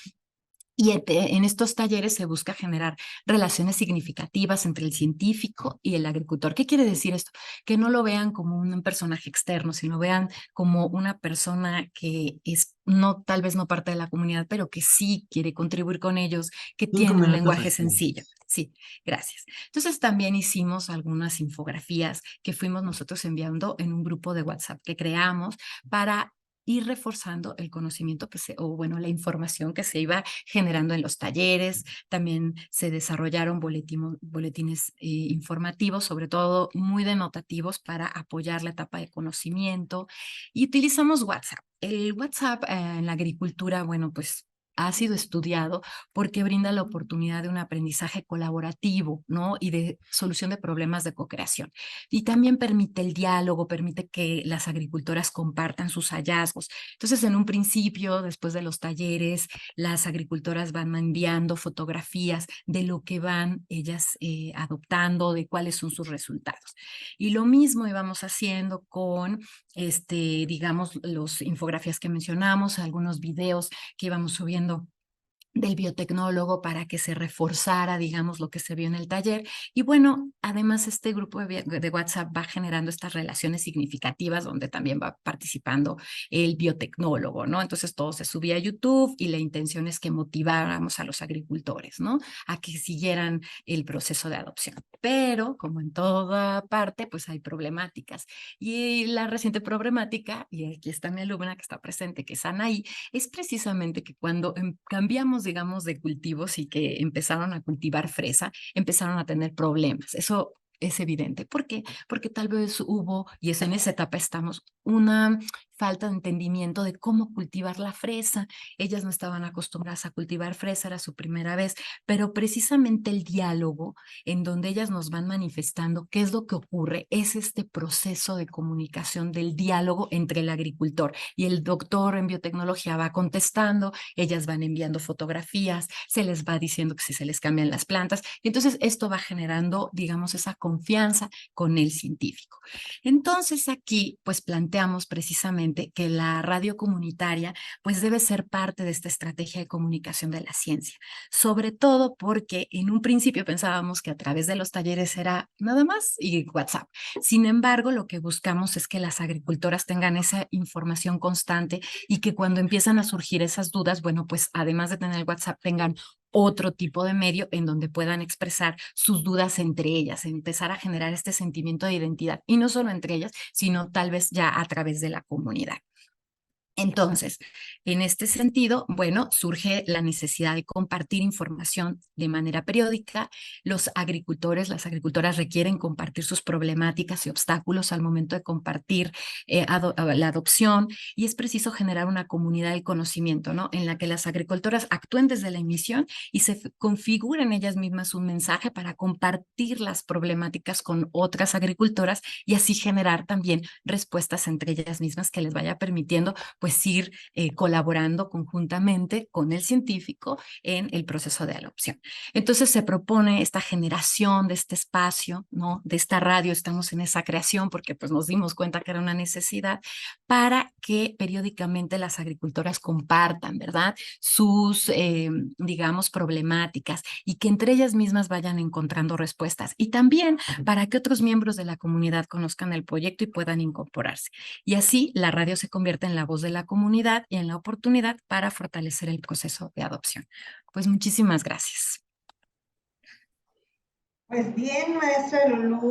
Y en estos talleres se busca generar relaciones significativas entre el científico y el agricultor. ¿Qué quiere decir esto? Que no lo vean como un personaje externo, sino vean como una persona que es no, tal vez no parte de la comunidad, pero que sí quiere contribuir con ellos, que 5 tiene un minutos lenguaje restantes. sencillo. Sí, gracias. Entonces también hicimos algunas infografías que fuimos nosotros enviando en un grupo de WhatsApp que creamos para ir reforzando el conocimiento o bueno, la información que se iba generando en los talleres. También se desarrollaron boletines informativos, sobre todo muy denotativos para apoyar la etapa de conocimiento. Y utilizamos WhatsApp. El WhatsApp en la agricultura, bueno, pues ha sido estudiado porque brinda la oportunidad de un aprendizaje colaborativo, ¿no? Y de solución de problemas de co-creación. Y también permite el diálogo, permite que las agricultoras compartan sus hallazgos. Entonces, en un principio, después de los talleres, las agricultoras van enviando fotografías de lo que van ellas adoptando, de cuáles son sus resultados. Y lo mismo íbamos haciendo con, digamos, las infografías que mencionamos, algunos videos que íbamos subiendo del biotecnólogo para que se reforzara, digamos, lo que se vio en el taller. Y bueno, además este grupo de WhatsApp va generando estas relaciones significativas donde también va participando el biotecnólogo, ¿no? Entonces todo se subía a YouTube y la intención es que motiváramos a los agricultores, ¿no? A que siguieran el proceso de adopción. Pero, como en toda parte, pues hay problemáticas. Y la reciente problemática, y aquí está mi alumna que está presente, que es Anaí, es precisamente que cuando cambiamos, digamos, de cultivos y que empezaron a cultivar fresa, empezaron a tener problemas. Eso es evidente. ¿Por qué? Porque tal vez hubo, y es en esa etapa estamos, una falta de entendimiento de cómo cultivar la fresa. Ellas no estaban acostumbradas a cultivar fresa, era su primera vez, pero precisamente el diálogo en donde ellas nos van manifestando qué es lo que ocurre, es este proceso de comunicación del diálogo entre el agricultor y el doctor en biotecnología va contestando, ellas van enviando fotografías, se les va diciendo que si se les cambian las plantas, y entonces esto va generando, digamos, esa confianza con el científico. Entonces aquí pues planteamos precisamente que la radio comunitaria pues debe ser parte de esta estrategia de comunicación de la ciencia, sobre todo porque en un principio pensábamos que a través de los talleres era nada más y WhatsApp. Sin embargo, lo que buscamos es que las agricultoras tengan esa información constante y que cuando empiezan a surgir esas dudas, bueno, pues además de tener el WhatsApp, tengan otro tipo de medio en donde puedan expresar sus dudas entre ellas, empezar a generar este sentimiento de identidad, y no solo entre ellas, sino tal vez ya a través de la comunidad. Entonces, en este sentido, bueno, surge la necesidad de compartir información de manera periódica. Los agricultores, las agricultoras requieren compartir sus problemáticas y obstáculos al momento de compartir la adopción, y es preciso generar una comunidad del conocimiento, ¿no? En la que las agricultoras actúen desde la emisión y se configuren ellas mismas un mensaje para compartir las problemáticas con otras agricultoras y así generar también respuestas entre ellas mismas que les vaya permitiendo pues pues ir colaborando conjuntamente con el científico en el proceso de adopción. Entonces se propone esta generación de este espacio, ¿no? De esta radio, estamos en esa creación porque pues nos dimos cuenta que era una necesidad para que periódicamente las agricultoras compartan, ¿verdad? Sus, digamos, problemáticas y que entre ellas mismas vayan encontrando respuestas y también para que otros miembros de la comunidad conozcan el proyecto y puedan incorporarse. Y así la radio se convierte en la voz de la comunidad y en la oportunidad para fortalecer el proceso de adopción. Pues muchísimas gracias. Pues bien, maestra Lulú,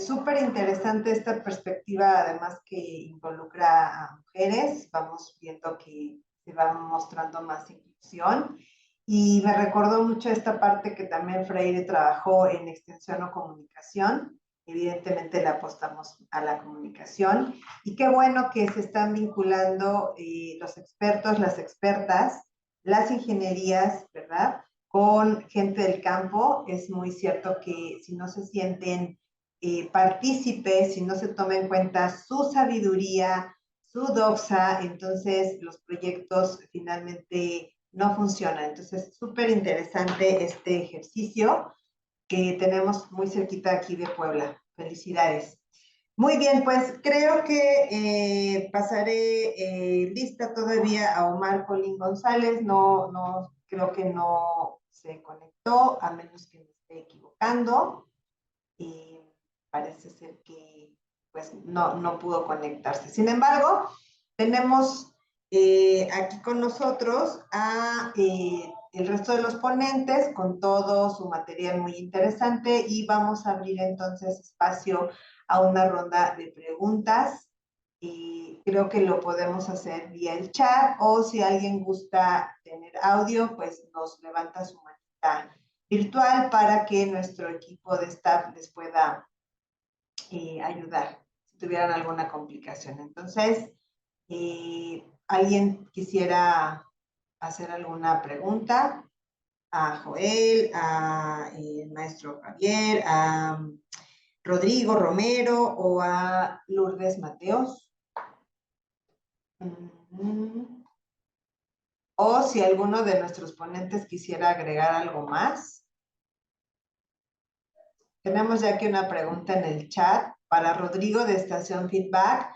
súper interesante esta perspectiva, además que involucra a mujeres. Vamos viendo que se va mostrando más inclusión. Y me recordó mucho esta parte que también Freire trabajó en extensión o comunicación. Evidentemente le apostamos a la comunicación. Y qué bueno que se están vinculando los expertos, las expertas, las ingenierías, ¿verdad?, con gente del campo. Es muy cierto que si no se sienten partícipes, si no se toma en cuenta su sabiduría, su doxa, entonces los proyectos finalmente no funcionan. Entonces, súper interesante este ejercicio que tenemos muy cerquita aquí de Puebla. Felicidades. Muy bien, pues creo que pasaré lista todavía a Omar Colín González. No, creo que no se conectó, a menos que me esté equivocando. Y parece ser que pues no pudo conectarse. Sin embargo, tenemos aquí con nosotros a el resto de los ponentes con todo su material muy interesante y vamos a abrir entonces espacio a una ronda de preguntas. Y creo que lo podemos hacer vía el chat o si alguien gusta tener audio, pues nos levanta su manita virtual para que nuestro equipo de staff les pueda ayudar si tuvieran alguna complicación. Entonces, ¿alguien quisiera hacer alguna pregunta? A Joel, a maestro Javier, a Rodrigo Romero o a Lourdes Mateos. O si alguno de nuestros ponentes quisiera agregar algo más. Tenemos ya aquí una pregunta en el chat para Rodrigo de Estación Feedback.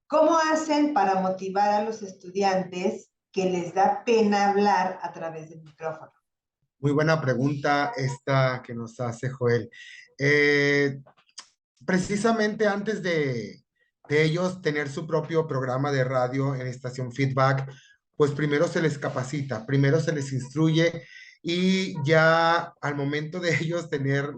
¿Cómo hacen para motivar a los estudiantes que les da pena hablar a través del micrófono? Muy buena pregunta esta que nos hace Joel. Precisamente antes de ellos tener su propio programa de radio en Estación Feedback, pues primero se les capacita, primero se les instruye y ya al momento de ellos tener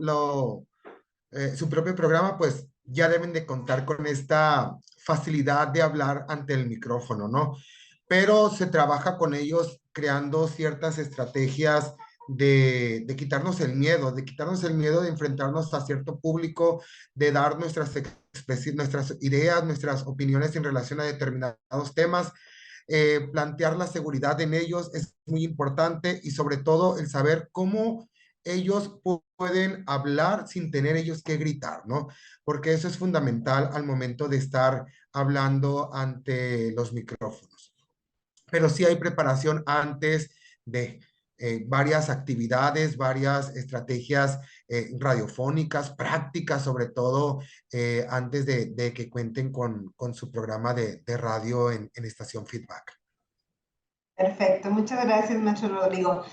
su propio programa, pues ya deben de contar con esta facilidad de hablar ante el micrófono, ¿no? Pero se trabaja con ellos creando ciertas estrategias de quitarnos el miedo, de enfrentarnos a cierto público, de dar nuestras ideas, nuestras opiniones en relación a determinados temas. Plantear la seguridad en ellos es muy importante y sobre todo el saber cómo ellos pueden hablar sin tener ellos que gritar, ¿no? Porque eso es fundamental al momento de estar hablando ante los micrófonos. Pero sí hay preparación antes de varias actividades, varias estrategias radiofónicas, prácticas, sobre todo antes de que cuenten con su programa de radio en Estación Feedback. Perfecto, muchas gracias, maestro Rodrigo.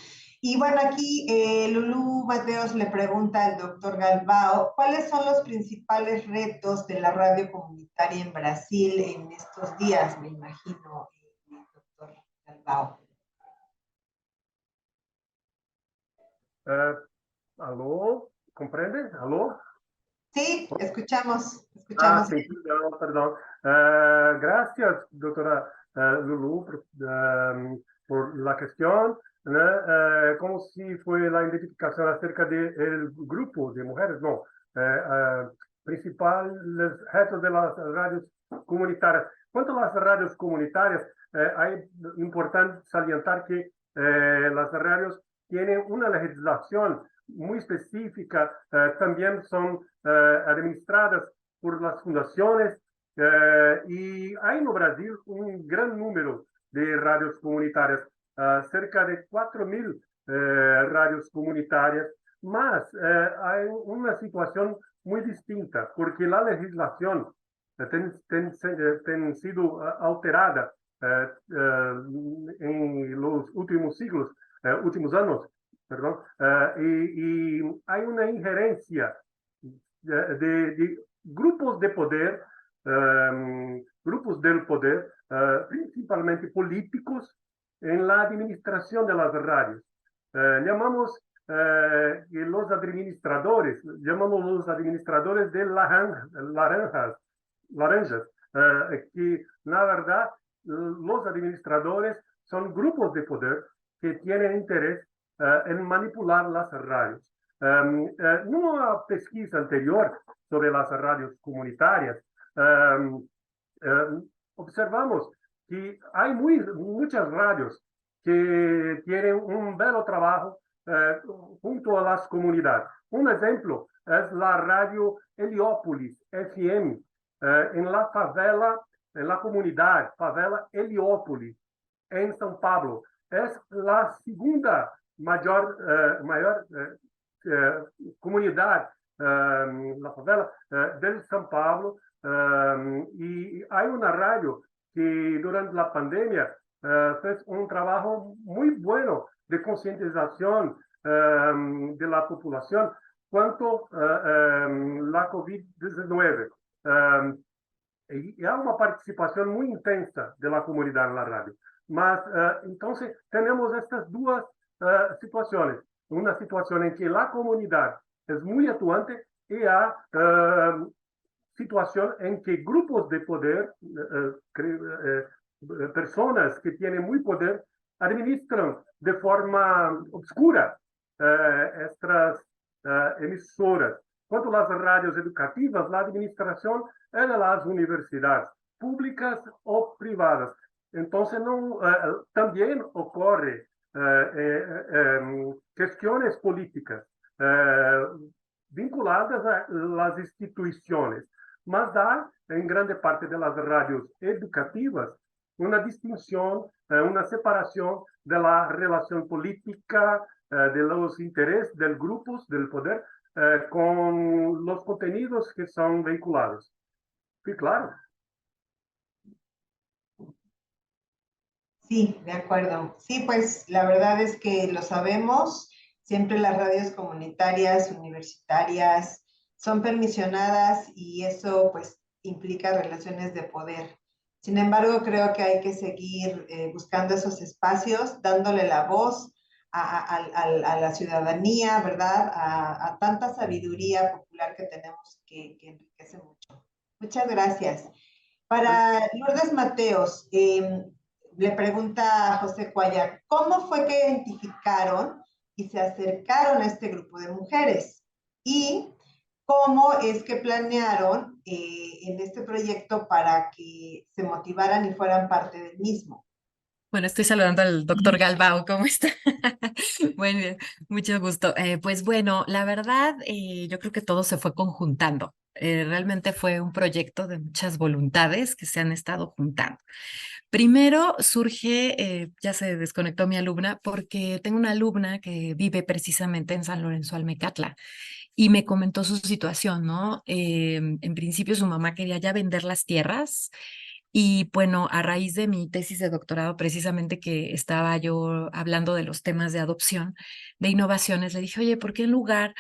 Y bueno, aquí Lulú Mateos le pregunta al doctor Galbao, ¿cuáles son los principales retos de la radio comunitaria en Brasil en estos días, me imagino, doctor Galbao? ¿Aló? ¿Comprende? ¿Aló? Sí, escuchamos. Sí, perdón. Gracias, doctora Lulú, por la cuestión. Como si fue la identificación acerca del grupo de mujeres, no. Principales retos de las radios comunitarias. Cuanto a las radios comunitarias, es importante salientar que las radios tienen una legislación muy específica, también son administradas por las fundaciones Y hay en Brasil un gran número de radios comunitarias, cerca de 4.000 radios comunitarias, mas hay una situación muy distinta, porque la legislación tem sido alterada en los últimos siglos, últimos años, perdón, y hay una injerencia de grupos de poder, grupos del poder, principalmente políticos, en la administración de las radios. Llamamos los administradores de laranjas, que la verdad los administradores son grupos de poder que tienen interés en manipular las radios. En una pesquisa anterior sobre las radios comunitarias, observamos que hay muchas radios que tienen un bello trabajo junto a las comunidades. Un ejemplo es la radio Heliópolis FM, en la favela, en la comunidad favela Heliópolis, en São Paulo. Es la segunda mayor comunidad, la favela de São Paulo, y hay una radio que durante la pandemia fez un trabajo muy bueno de concientización de la población cuanto la COVID-19. Y hay una participación muy intensa de la comunidad en la radio. Mas, entonces, tenemos estas dos situaciones. Una situación en que la comunidad es muy actuante y hay situación en que grupos de poder, personas que tienen muy poder, administran de forma obscura estas emisoras. Quanto às rádios educativas, a administração é das universidades, públicas ou privadas. Então, também ocorre questões políticas vinculadas às instituições, mas há, em grande parte das rádios educativas, uma distinção, uma separação da relação política, de los intereses de grupos del poder, con los contenidos que son vinculados. Sí, claro. Sí, de acuerdo. Sí, pues la verdad es que lo sabemos, siempre las radios comunitarias, universitarias, son permisionadas y eso pues implica relaciones de poder. Sin embargo, creo que hay que seguir buscando esos espacios, dándole la voz a la ciudadanía, ¿verdad? A tanta sabiduría popular que tenemos que enriquece mucho. Muchas gracias. Para Lourdes Mateos, le pregunta a José Cuaya, ¿cómo fue que identificaron y se acercaron a este grupo de mujeres? Y ¿cómo es que planearon en este proyecto para que se motivaran y fueran parte del mismo? Bueno, estoy saludando al doctor Galbao, ¿cómo está? Muy bien, mucho gusto. Pues bueno, la verdad, yo creo que todo se fue conjuntando. Realmente fue un proyecto de muchas voluntades que se han estado juntando. Primero surge, ya se desconectó mi alumna, porque tengo una alumna que vive precisamente en San Lorenzo Almecatla y me comentó su situación, ¿no? En principio su mamá quería ya vender las tierras. Y bueno, a raíz de mi tesis de doctorado, precisamente que estaba yo hablando de los temas de adopción, de innovaciones, le dije, oye, ¿por qué en lugar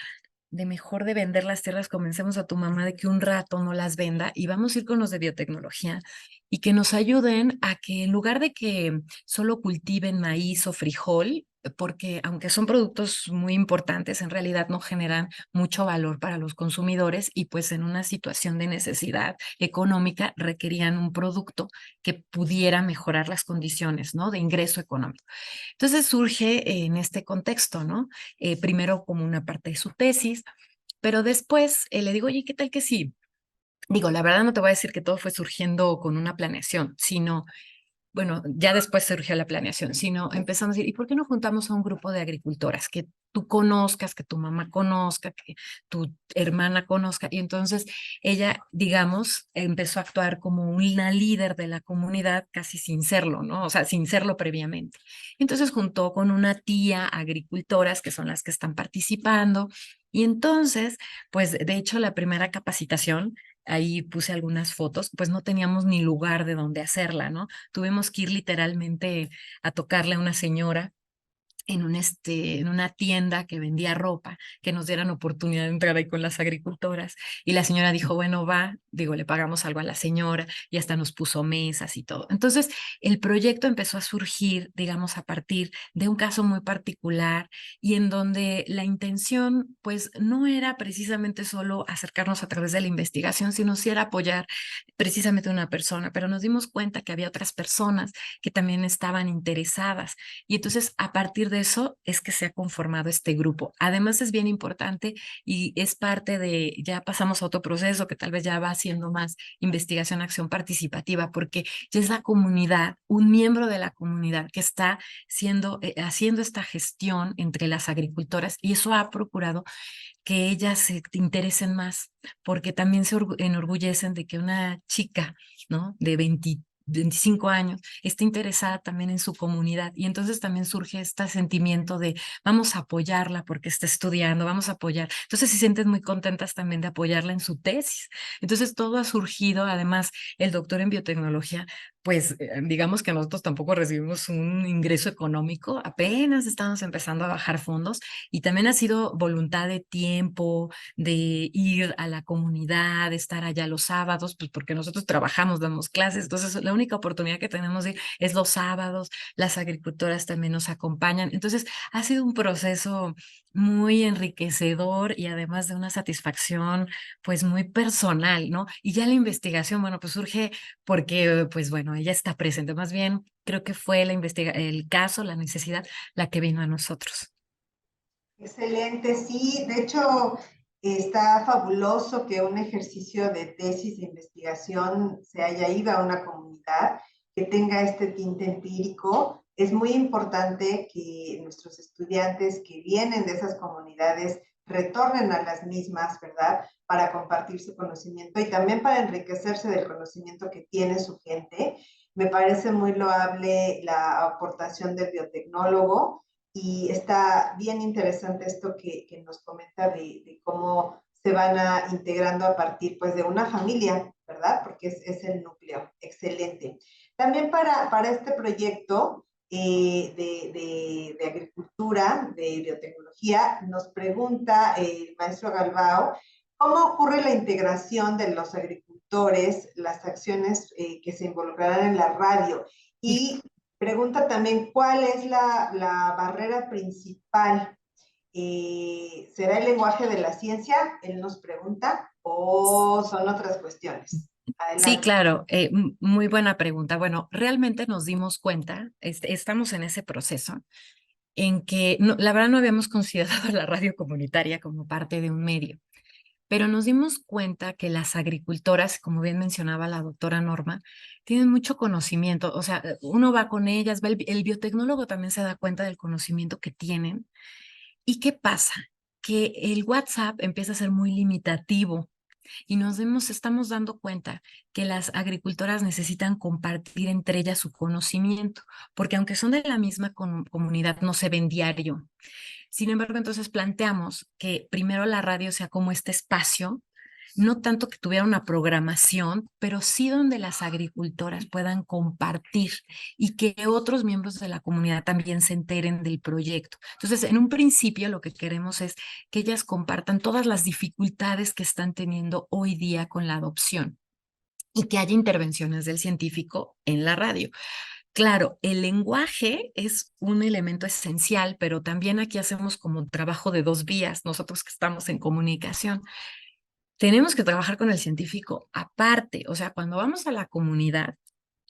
de mejor de vender las tierras, comencemos a tu mamá de que un rato no las venda y vamos a ir con los de biotecnología y que nos ayuden a que en lugar de que solo cultiven maíz o frijol, porque aunque son productos muy importantes, en realidad no generan mucho valor para los consumidores y pues en una situación de necesidad económica requerían un producto que pudiera mejorar las condiciones, ¿no? De ingreso económico. Entonces surge en este contexto, ¿no? Primero como una parte de su tesis, pero después le digo, oye, ¿qué tal que sí? Digo, la verdad no te voy a decir que todo fue surgiendo con una planeación, sino bueno, ya después surgió la planeación, sino empezamos a decir, ¿y por qué no juntamos a un grupo de agricultoras que tú conozcas, que tu mamá conozca, que tu hermana conozca? Y entonces ella, digamos, empezó a actuar como una líder de la comunidad casi sin serlo, ¿no? O sea, sin serlo previamente. Entonces juntó con una tía agricultoras, que son las que están participando, y entonces, pues de hecho la primera capacitación, ahí puse algunas fotos, pues no teníamos ni lugar de donde hacerla, ¿no? Tuvimos que ir literalmente a tocarle a una señora en una tienda que vendía ropa, que nos dieran oportunidad de entrar ahí con las agricultoras. Y la señora dijo, bueno, va, digo, le pagamos algo a la señora y hasta nos puso mesas y todo. Entonces, el proyecto empezó a surgir, digamos, a partir de un caso muy particular y en donde la intención, pues, no era precisamente solo acercarnos a través de la investigación, sino sí era apoyar precisamente a una persona, pero nos dimos cuenta que había otras personas que también estaban interesadas y entonces a partir de eso es que se ha conformado este grupo. Además es bien importante y es parte de, ya pasamos a otro proceso que tal vez ya va haciendo más investigación, acción participativa, porque ya es la comunidad, un miembro de la comunidad que está haciendo esta gestión entre las agricultoras y eso ha procurado que ellas se interesen más, porque también se enorgullecen de que una chica, ¿no? De 25 años, está interesada también en su comunidad y entonces también surge este sentimiento de vamos a apoyarla porque está estudiando, vamos a apoyar. Entonces se sienten muy contentas también de apoyarla en su tesis. Entonces todo ha surgido, además el doctor en biotecnología, pues digamos que nosotros tampoco recibimos un ingreso económico, apenas estamos empezando a bajar fondos y también ha sido voluntad de tiempo, de ir a la comunidad, de estar allá los sábados, pues porque nosotros trabajamos, damos clases, entonces la única oportunidad que tenemos de ir es los sábados, las agricultoras también nos acompañan, entonces ha sido un proceso muy enriquecedor y además de una satisfacción pues muy personal, ¿no? Y ya la investigación, bueno, pues surge porque pues bueno, ella está presente, más bien creo que fue el caso, la necesidad, la que vino a nosotros. Excelente, sí. De hecho, está fabuloso que un ejercicio de tesis de investigación se haya ido a una comunidad que tenga este tinte empírico. Es muy importante que nuestros estudiantes que vienen de esas comunidades retornen a las mismas, ¿verdad? Para compartir su conocimiento y también para enriquecerse del conocimiento que tiene su gente. Me parece muy loable la aportación del biotecnólogo y está bien interesante esto que nos comenta de cómo se van integrando a partir pues de una familia, ¿verdad? Porque es el núcleo. Excelente. También para este proyecto de agricultura, de biotecnología, nos pregunta el maestro Galbao, ¿cómo ocurre la integración de los agricultores, las acciones que se involucrarán en la radio? Y pregunta también, ¿cuál es la barrera principal? ¿Será el lenguaje de la ciencia? Él nos pregunta, ¿o son otras cuestiones? Sí, Adelante. claro, muy buena pregunta. Bueno, realmente nos dimos cuenta, estamos en ese proceso en que la verdad no habíamos considerado la radio comunitaria como parte de un medio, pero nos dimos cuenta que las agricultoras, como bien mencionaba la doctora Norma, tienen mucho conocimiento, o sea, uno va con ellas, el biotecnólogo también se da cuenta del conocimiento que tienen. ¿Y qué pasa? Que el WhatsApp empieza a ser muy limitativo y estamos dando cuenta que las agricultoras necesitan compartir entre ellas su conocimiento, porque aunque son de la misma comunidad, no se ven diario. Sin embargo, entonces planteamos que primero la radio sea como este espacio, no tanto que tuviera una programación, pero sí donde las agricultoras puedan compartir y que otros miembros de la comunidad también se enteren del proyecto. Entonces, en un principio lo que queremos es que ellas compartan todas las dificultades que están teniendo hoy día con la adopción y que haya intervenciones del científico en la radio. Claro, el lenguaje es un elemento esencial, pero también aquí hacemos como un trabajo de dos vías, nosotros que estamos en comunicación. Tenemos que trabajar con el científico aparte, o sea, cuando vamos a la comunidad,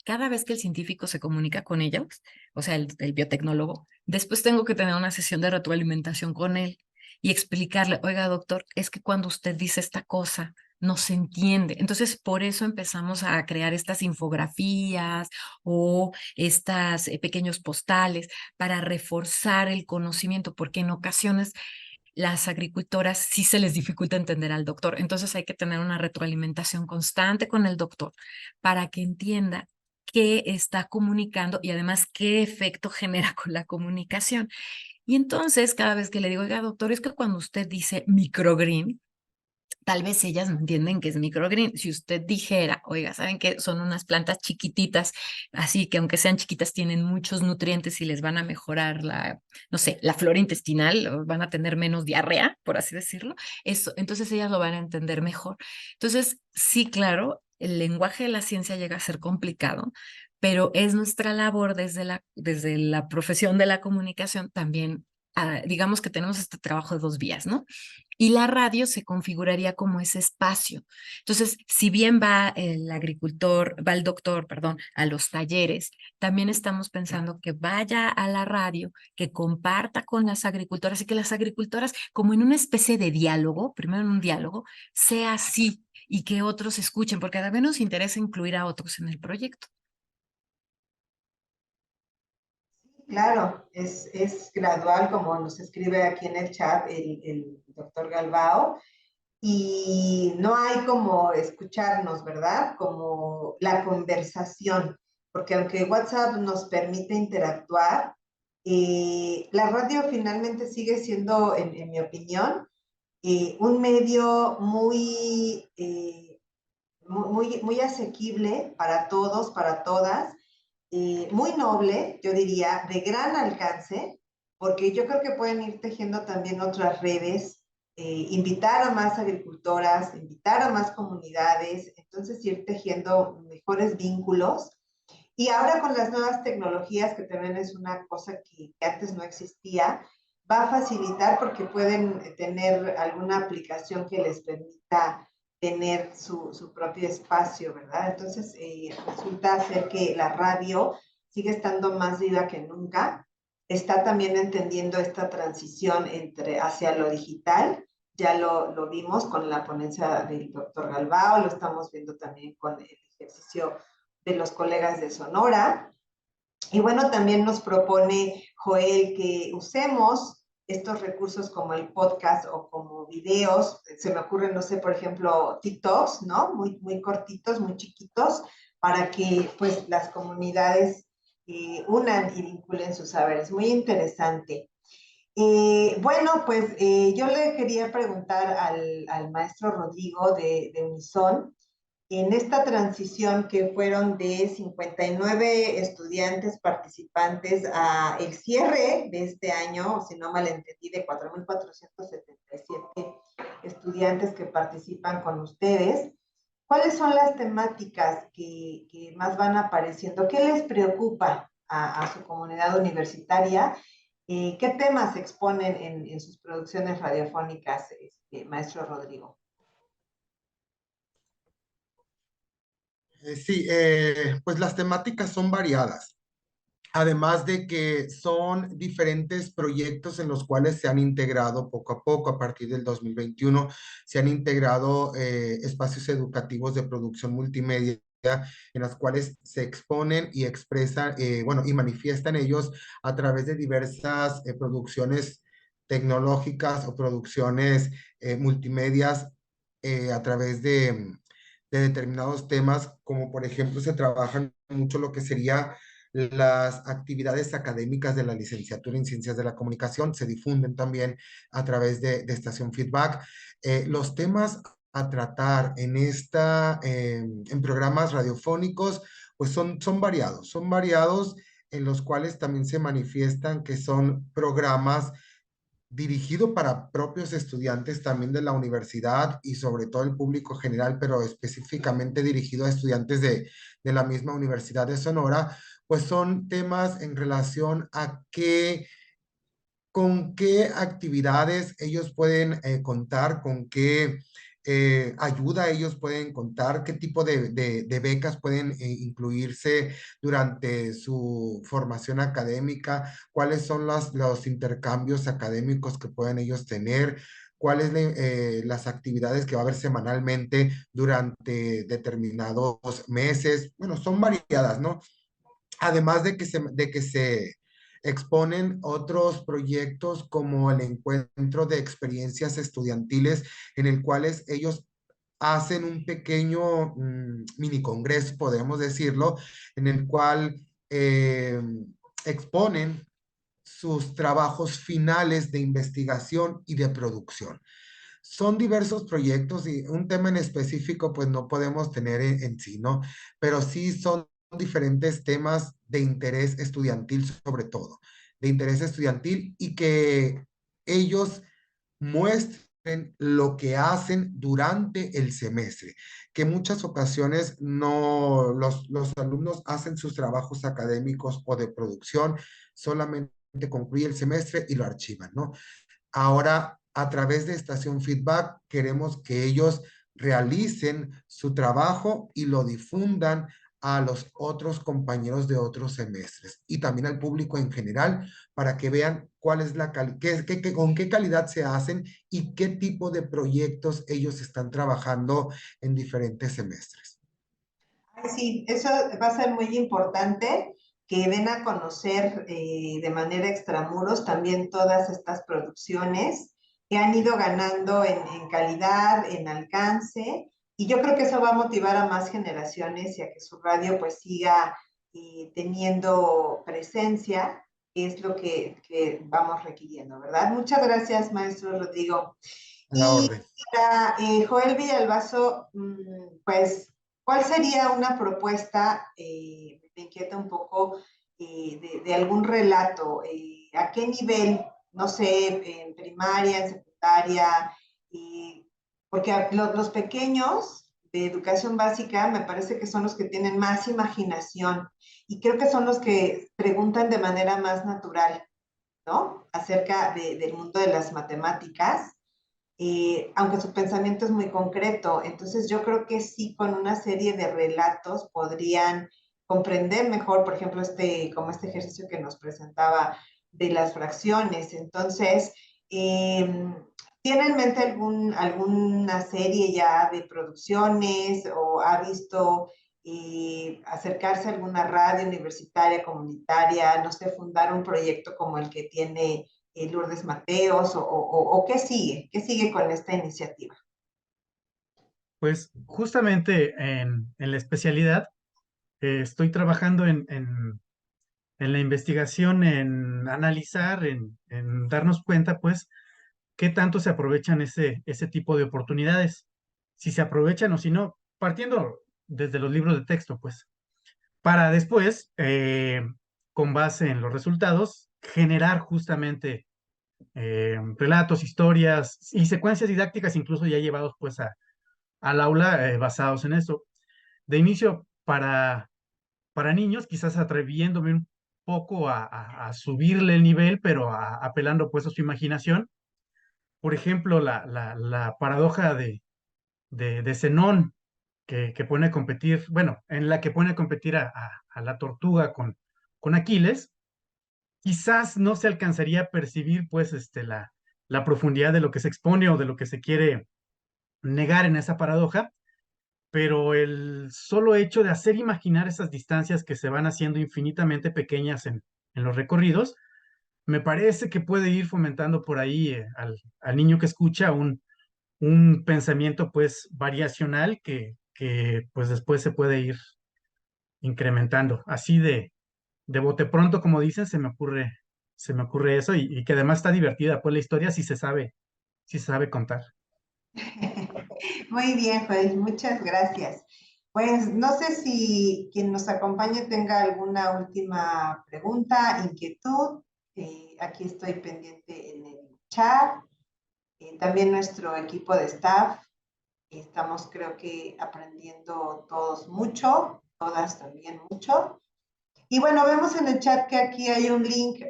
cada vez que el científico se comunica con ellos, o sea, el biotecnólogo, después tengo que tener una sesión de retroalimentación con él y explicarle, oiga, doctor, es que cuando usted dice esta cosa, no se entiende. Entonces, por eso empezamos a crear estas infografías o estas pequeños postales para reforzar el conocimiento, porque en ocasiones las agricultoras sí se les dificulta entender al doctor. Entonces hay que tener una retroalimentación constante con el doctor para que entienda qué está comunicando y además qué efecto genera con la comunicación. Y entonces cada vez que le digo, oiga, doctor, es que cuando usted dice microgreen, tal vez ellas no entienden que es microgreen. Si usted dijera, oiga, ¿saben qué? Son unas plantas chiquititas, así que aunque sean chiquitas tienen muchos nutrientes y les van a mejorar la, no sé, la flora intestinal, o van a tener menos diarrea, por así decirlo. Eso, entonces ellas lo van a entender mejor. Entonces, sí, claro, el lenguaje de la ciencia llega a ser complicado, pero es nuestra labor desde la profesión de la comunicación también. Digamos que tenemos este trabajo de dos vías, ¿no? Y la radio se configuraría como ese espacio. Entonces, si bien va el agricultor, va el doctor, perdón, a los talleres, también estamos pensando que vaya a la radio, que comparta con las agricultoras y que las agricultoras, como en una especie de diálogo, primero en un diálogo, sea así y que otros escuchen, porque también nos interesa incluir a otros en el proyecto. Claro, es gradual, como nos escribe aquí en el chat el doctor Galbao, y no hay como escucharnos, ¿verdad? Como la conversación, porque aunque WhatsApp nos permite interactuar, la radio finalmente sigue siendo, en mi opinión, un medio muy asequible para todos, para todas, muy noble, yo diría, de gran alcance, porque yo creo que pueden ir tejiendo también otras redes, invitar a más agricultoras, invitar a más comunidades, entonces ir tejiendo mejores vínculos. Y ahora con las nuevas tecnologías, que también es una cosa que antes no existía, va a facilitar porque pueden tener alguna aplicación que les permita tener su propio espacio, ¿verdad? Entonces, resulta ser que la radio sigue estando más viva que nunca, está también entendiendo esta transición hacia lo digital, ya lo vimos con la ponencia del doctor Galbao, lo estamos viendo también con el ejercicio de los colegas de Sonora. Y bueno, también nos propone Joel que usemos estos recursos como el podcast o como videos. Se me ocurren, no sé, por ejemplo, TikToks, ¿no? Muy cortitos, muy chiquitos, para que pues las comunidades unan y vinculen sus saberes. Muy interesante. Bueno, pues yo le quería preguntar al maestro Rodrigo de Unison, en esta transición que fueron de 59 estudiantes participantes a el cierre de este año, si no malentendí, de 4,477 estudiantes que participan con ustedes. ¿Cuáles son las temáticas que más van apareciendo? ¿Qué les preocupa a su comunidad universitaria? ¿Qué temas exponen en sus producciones radiofónicas, maestro Rodrigo? Sí, pues las temáticas son variadas. Además de que son diferentes proyectos en los cuales se han integrado poco a poco, a partir del 2021, se han integrado espacios educativos de producción multimedia en las cuales se exponen y expresan, bueno, y manifiestan ellos a través de diversas producciones tecnológicas o producciones multimedias a través de determinados temas, como por ejemplo se trabajan mucho lo que sería las actividades académicas de la licenciatura en Ciencias de la Comunicación, se difunden también a través de Estación Feedback. Los temas a tratar en programas radiofónicos, pues son variados en los cuales también se manifiestan que son programas dirigido para propios estudiantes también de la universidad y sobre todo el público general, pero específicamente dirigido a estudiantes de la misma Universidad de Sonora, pues son temas en relación a con qué actividades ellos pueden contar, con qué ayuda ellos pueden contar, qué tipo de becas pueden incluirse durante su formación académica, cuáles son los intercambios académicos que pueden ellos tener, cuáles las actividades que va a haber semanalmente durante determinados meses. Bueno, son variadas, ¿no? Además de que se exponen otros proyectos como el encuentro de experiencias estudiantiles en el cuales ellos hacen un pequeño mini congreso, podemos decirlo, en el cual exponen sus trabajos finales de investigación y de producción. Son diversos proyectos y un tema en específico pues no podemos tener en sí, ¿no? Pero sí son diferentes temas de interés estudiantil sobre todo, de interés estudiantil y que ellos muestren lo que hacen durante el semestre, que en muchas ocasiones no, los alumnos hacen sus trabajos académicos o de producción, solamente concluye el semestre y lo archivan, ¿no? Ahora, a través de Estación Feedback, queremos que ellos realicen su trabajo y lo difundan a los otros compañeros de otros semestres y también al público en general para que vean cuál es con qué calidad se hacen y qué tipo de proyectos ellos están trabajando en diferentes semestres. Ay, sí, eso va a ser muy importante, que den a conocer de manera extramuros también todas estas producciones que han ido ganando en calidad, en alcance, y yo creo que eso va a motivar a más generaciones y a que su radio pues siga teniendo presencia, que es lo que vamos requiriendo, ¿verdad? Muchas gracias, maestro Rodrigo. A la Y orden. para Joel Villalbazo, pues, ¿cuál sería una propuesta, me inquieta un poco, de algún relato? ¿A qué nivel? No sé, en primaria, en secundaria, porque los pequeños de educación básica me parece que son los que tienen más imaginación y creo que son los que preguntan de manera más natural, ¿no? Acerca del mundo de las matemáticas, aunque su pensamiento es muy concreto. Entonces yo creo que sí, con una serie de relatos podrían comprender mejor, por ejemplo, como este ejercicio que nos presentaba de las fracciones. Entonces, ¿tiene en mente alguna serie ya de producciones o ha visto acercarse a alguna radio universitaria, comunitaria, no sé, fundar un proyecto como el que tiene Lourdes Mateos o qué sigue con esta iniciativa? Pues justamente en la especialidad estoy trabajando en la investigación, en analizar, en darnos cuenta, pues, qué tanto se aprovechan ese tipo de oportunidades, si se aprovechan o si no, partiendo desde los libros de texto, pues, para después, con base en los resultados, generar justamente relatos, historias y secuencias didácticas, incluso ya llevados pues al aula basados en eso. De inicio, para niños, quizás atreviéndome un poco a subirle el nivel, pero apelando pues a su imaginación. Por ejemplo, la paradoja de Zenón, que pone a competir, bueno, en la que pone a competir a la tortuga con Aquiles, quizás no se alcanzaría a percibir pues la profundidad de lo que se expone o de lo que se quiere negar en esa paradoja, pero el solo hecho de hacer imaginar esas distancias que se van haciendo infinitamente pequeñas en los recorridos, me parece que puede ir fomentando por ahí al niño que escucha un pensamiento pues variacional que pues después se puede ir incrementando. Así de bote pronto, como dicen, se me ocurre eso y que además está divertida pues la historia si se sabe contar. Muy bien, Joel, muchas gracias. Pues no sé si quien nos acompañe tenga alguna última pregunta, inquietud. Aquí estoy pendiente en el chat. También nuestro equipo de staff. Estamos, creo que, aprendiendo todos mucho, todas también mucho. Y bueno, vemos en el chat que aquí hay un link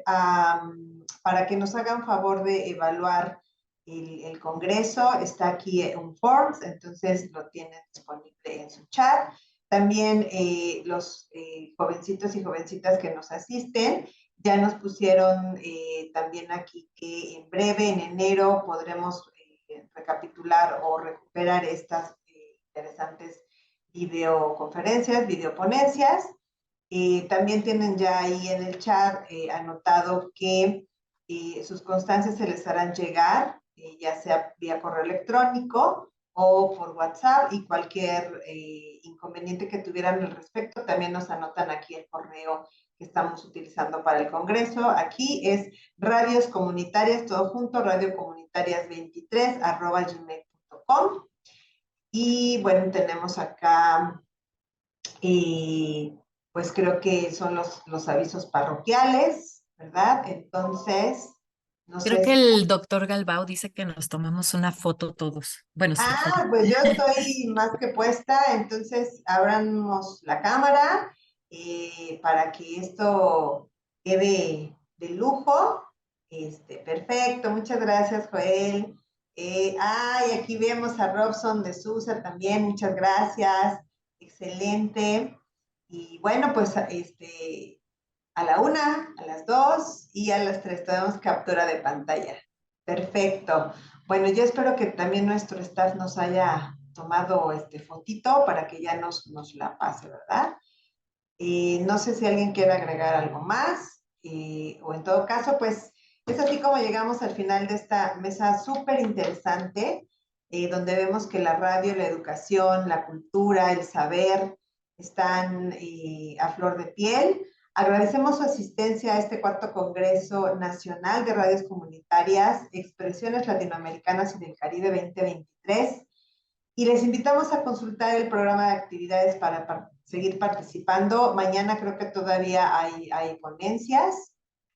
para que nos hagan favor de evaluar el Congreso. Está aquí un Forms, entonces lo tienen disponible en su chat. También los jovencitos y jovencitas que nos asisten ya nos pusieron también aquí que en breve, en enero, podremos recapitular o recuperar estas interesantes videoconferencias, videoponencias. También tienen ya ahí en el chat anotado que sus constancias se les harán llegar, ya sea vía correo electrónico o por WhatsApp, y cualquier inconveniente que tuvieran al respecto, también nos anotan aquí el correo que estamos utilizando para el Congreso. Aquí es radios comunitarias, todo junto, radiocomunitarias23@gmail.com. Y bueno, tenemos acá, pues creo que son los avisos parroquiales, ¿verdad? Entonces, no Creo sé que si... el doctor Galbao dice que nos tomamos una foto todos. Bueno, sí, Ah, pues yo estoy más que puesta, entonces abramos la cámara para que esto quede de lujo. Perfecto, muchas gracias, Joel. Y aquí vemos a Robson de Sousa también, muchas gracias, excelente. Y bueno, pues a la 1, a las 2 y a las 3 tenemos captura de pantalla. Perfecto. Bueno, yo espero que también nuestro staff nos haya tomado fotito para que ya nos la pase, ¿verdad? No sé si alguien quiere agregar algo más, o en todo caso, pues es así como llegamos al final de esta mesa súper interesante, donde vemos que la radio, la educación, la cultura, el saber están a flor de piel. Agradecemos su asistencia a este cuarto Congreso Nacional de Radios Comunitarias, Expresiones Latinoamericanas y del Caribe 2023. Y les invitamos a consultar el programa de actividades para seguir participando. Mañana creo que todavía hay ponencias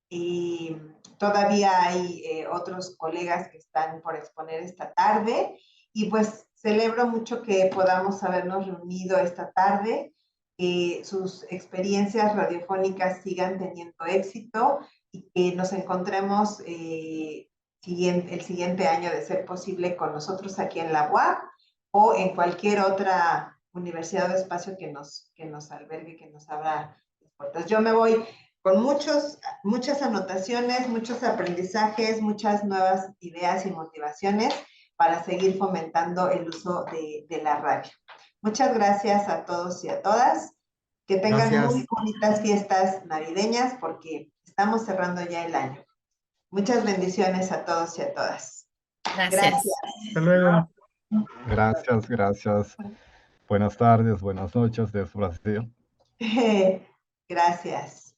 y todavía hay otros colegas que están por exponer esta tarde. Y pues celebro mucho que podamos habernos reunido esta tarde, que sus experiencias radiofónicas sigan teniendo éxito y que nos encontremos el siguiente año, de ser posible, con nosotros aquí en la UAP o en cualquier otra universidad o espacio que nos albergue, que nos abra las puertas. Yo me voy con muchas anotaciones, muchos aprendizajes, muchas nuevas ideas y motivaciones para seguir fomentando el uso de la radio. Muchas gracias a todos y a todas. Que tengan muy bonitas fiestas navideñas, porque estamos cerrando ya el año. Muchas bendiciones a todos y a todas. Gracias. Hasta luego. Gracias, gracias. Buenas tardes, buenas noches desde Brasil. Gracias.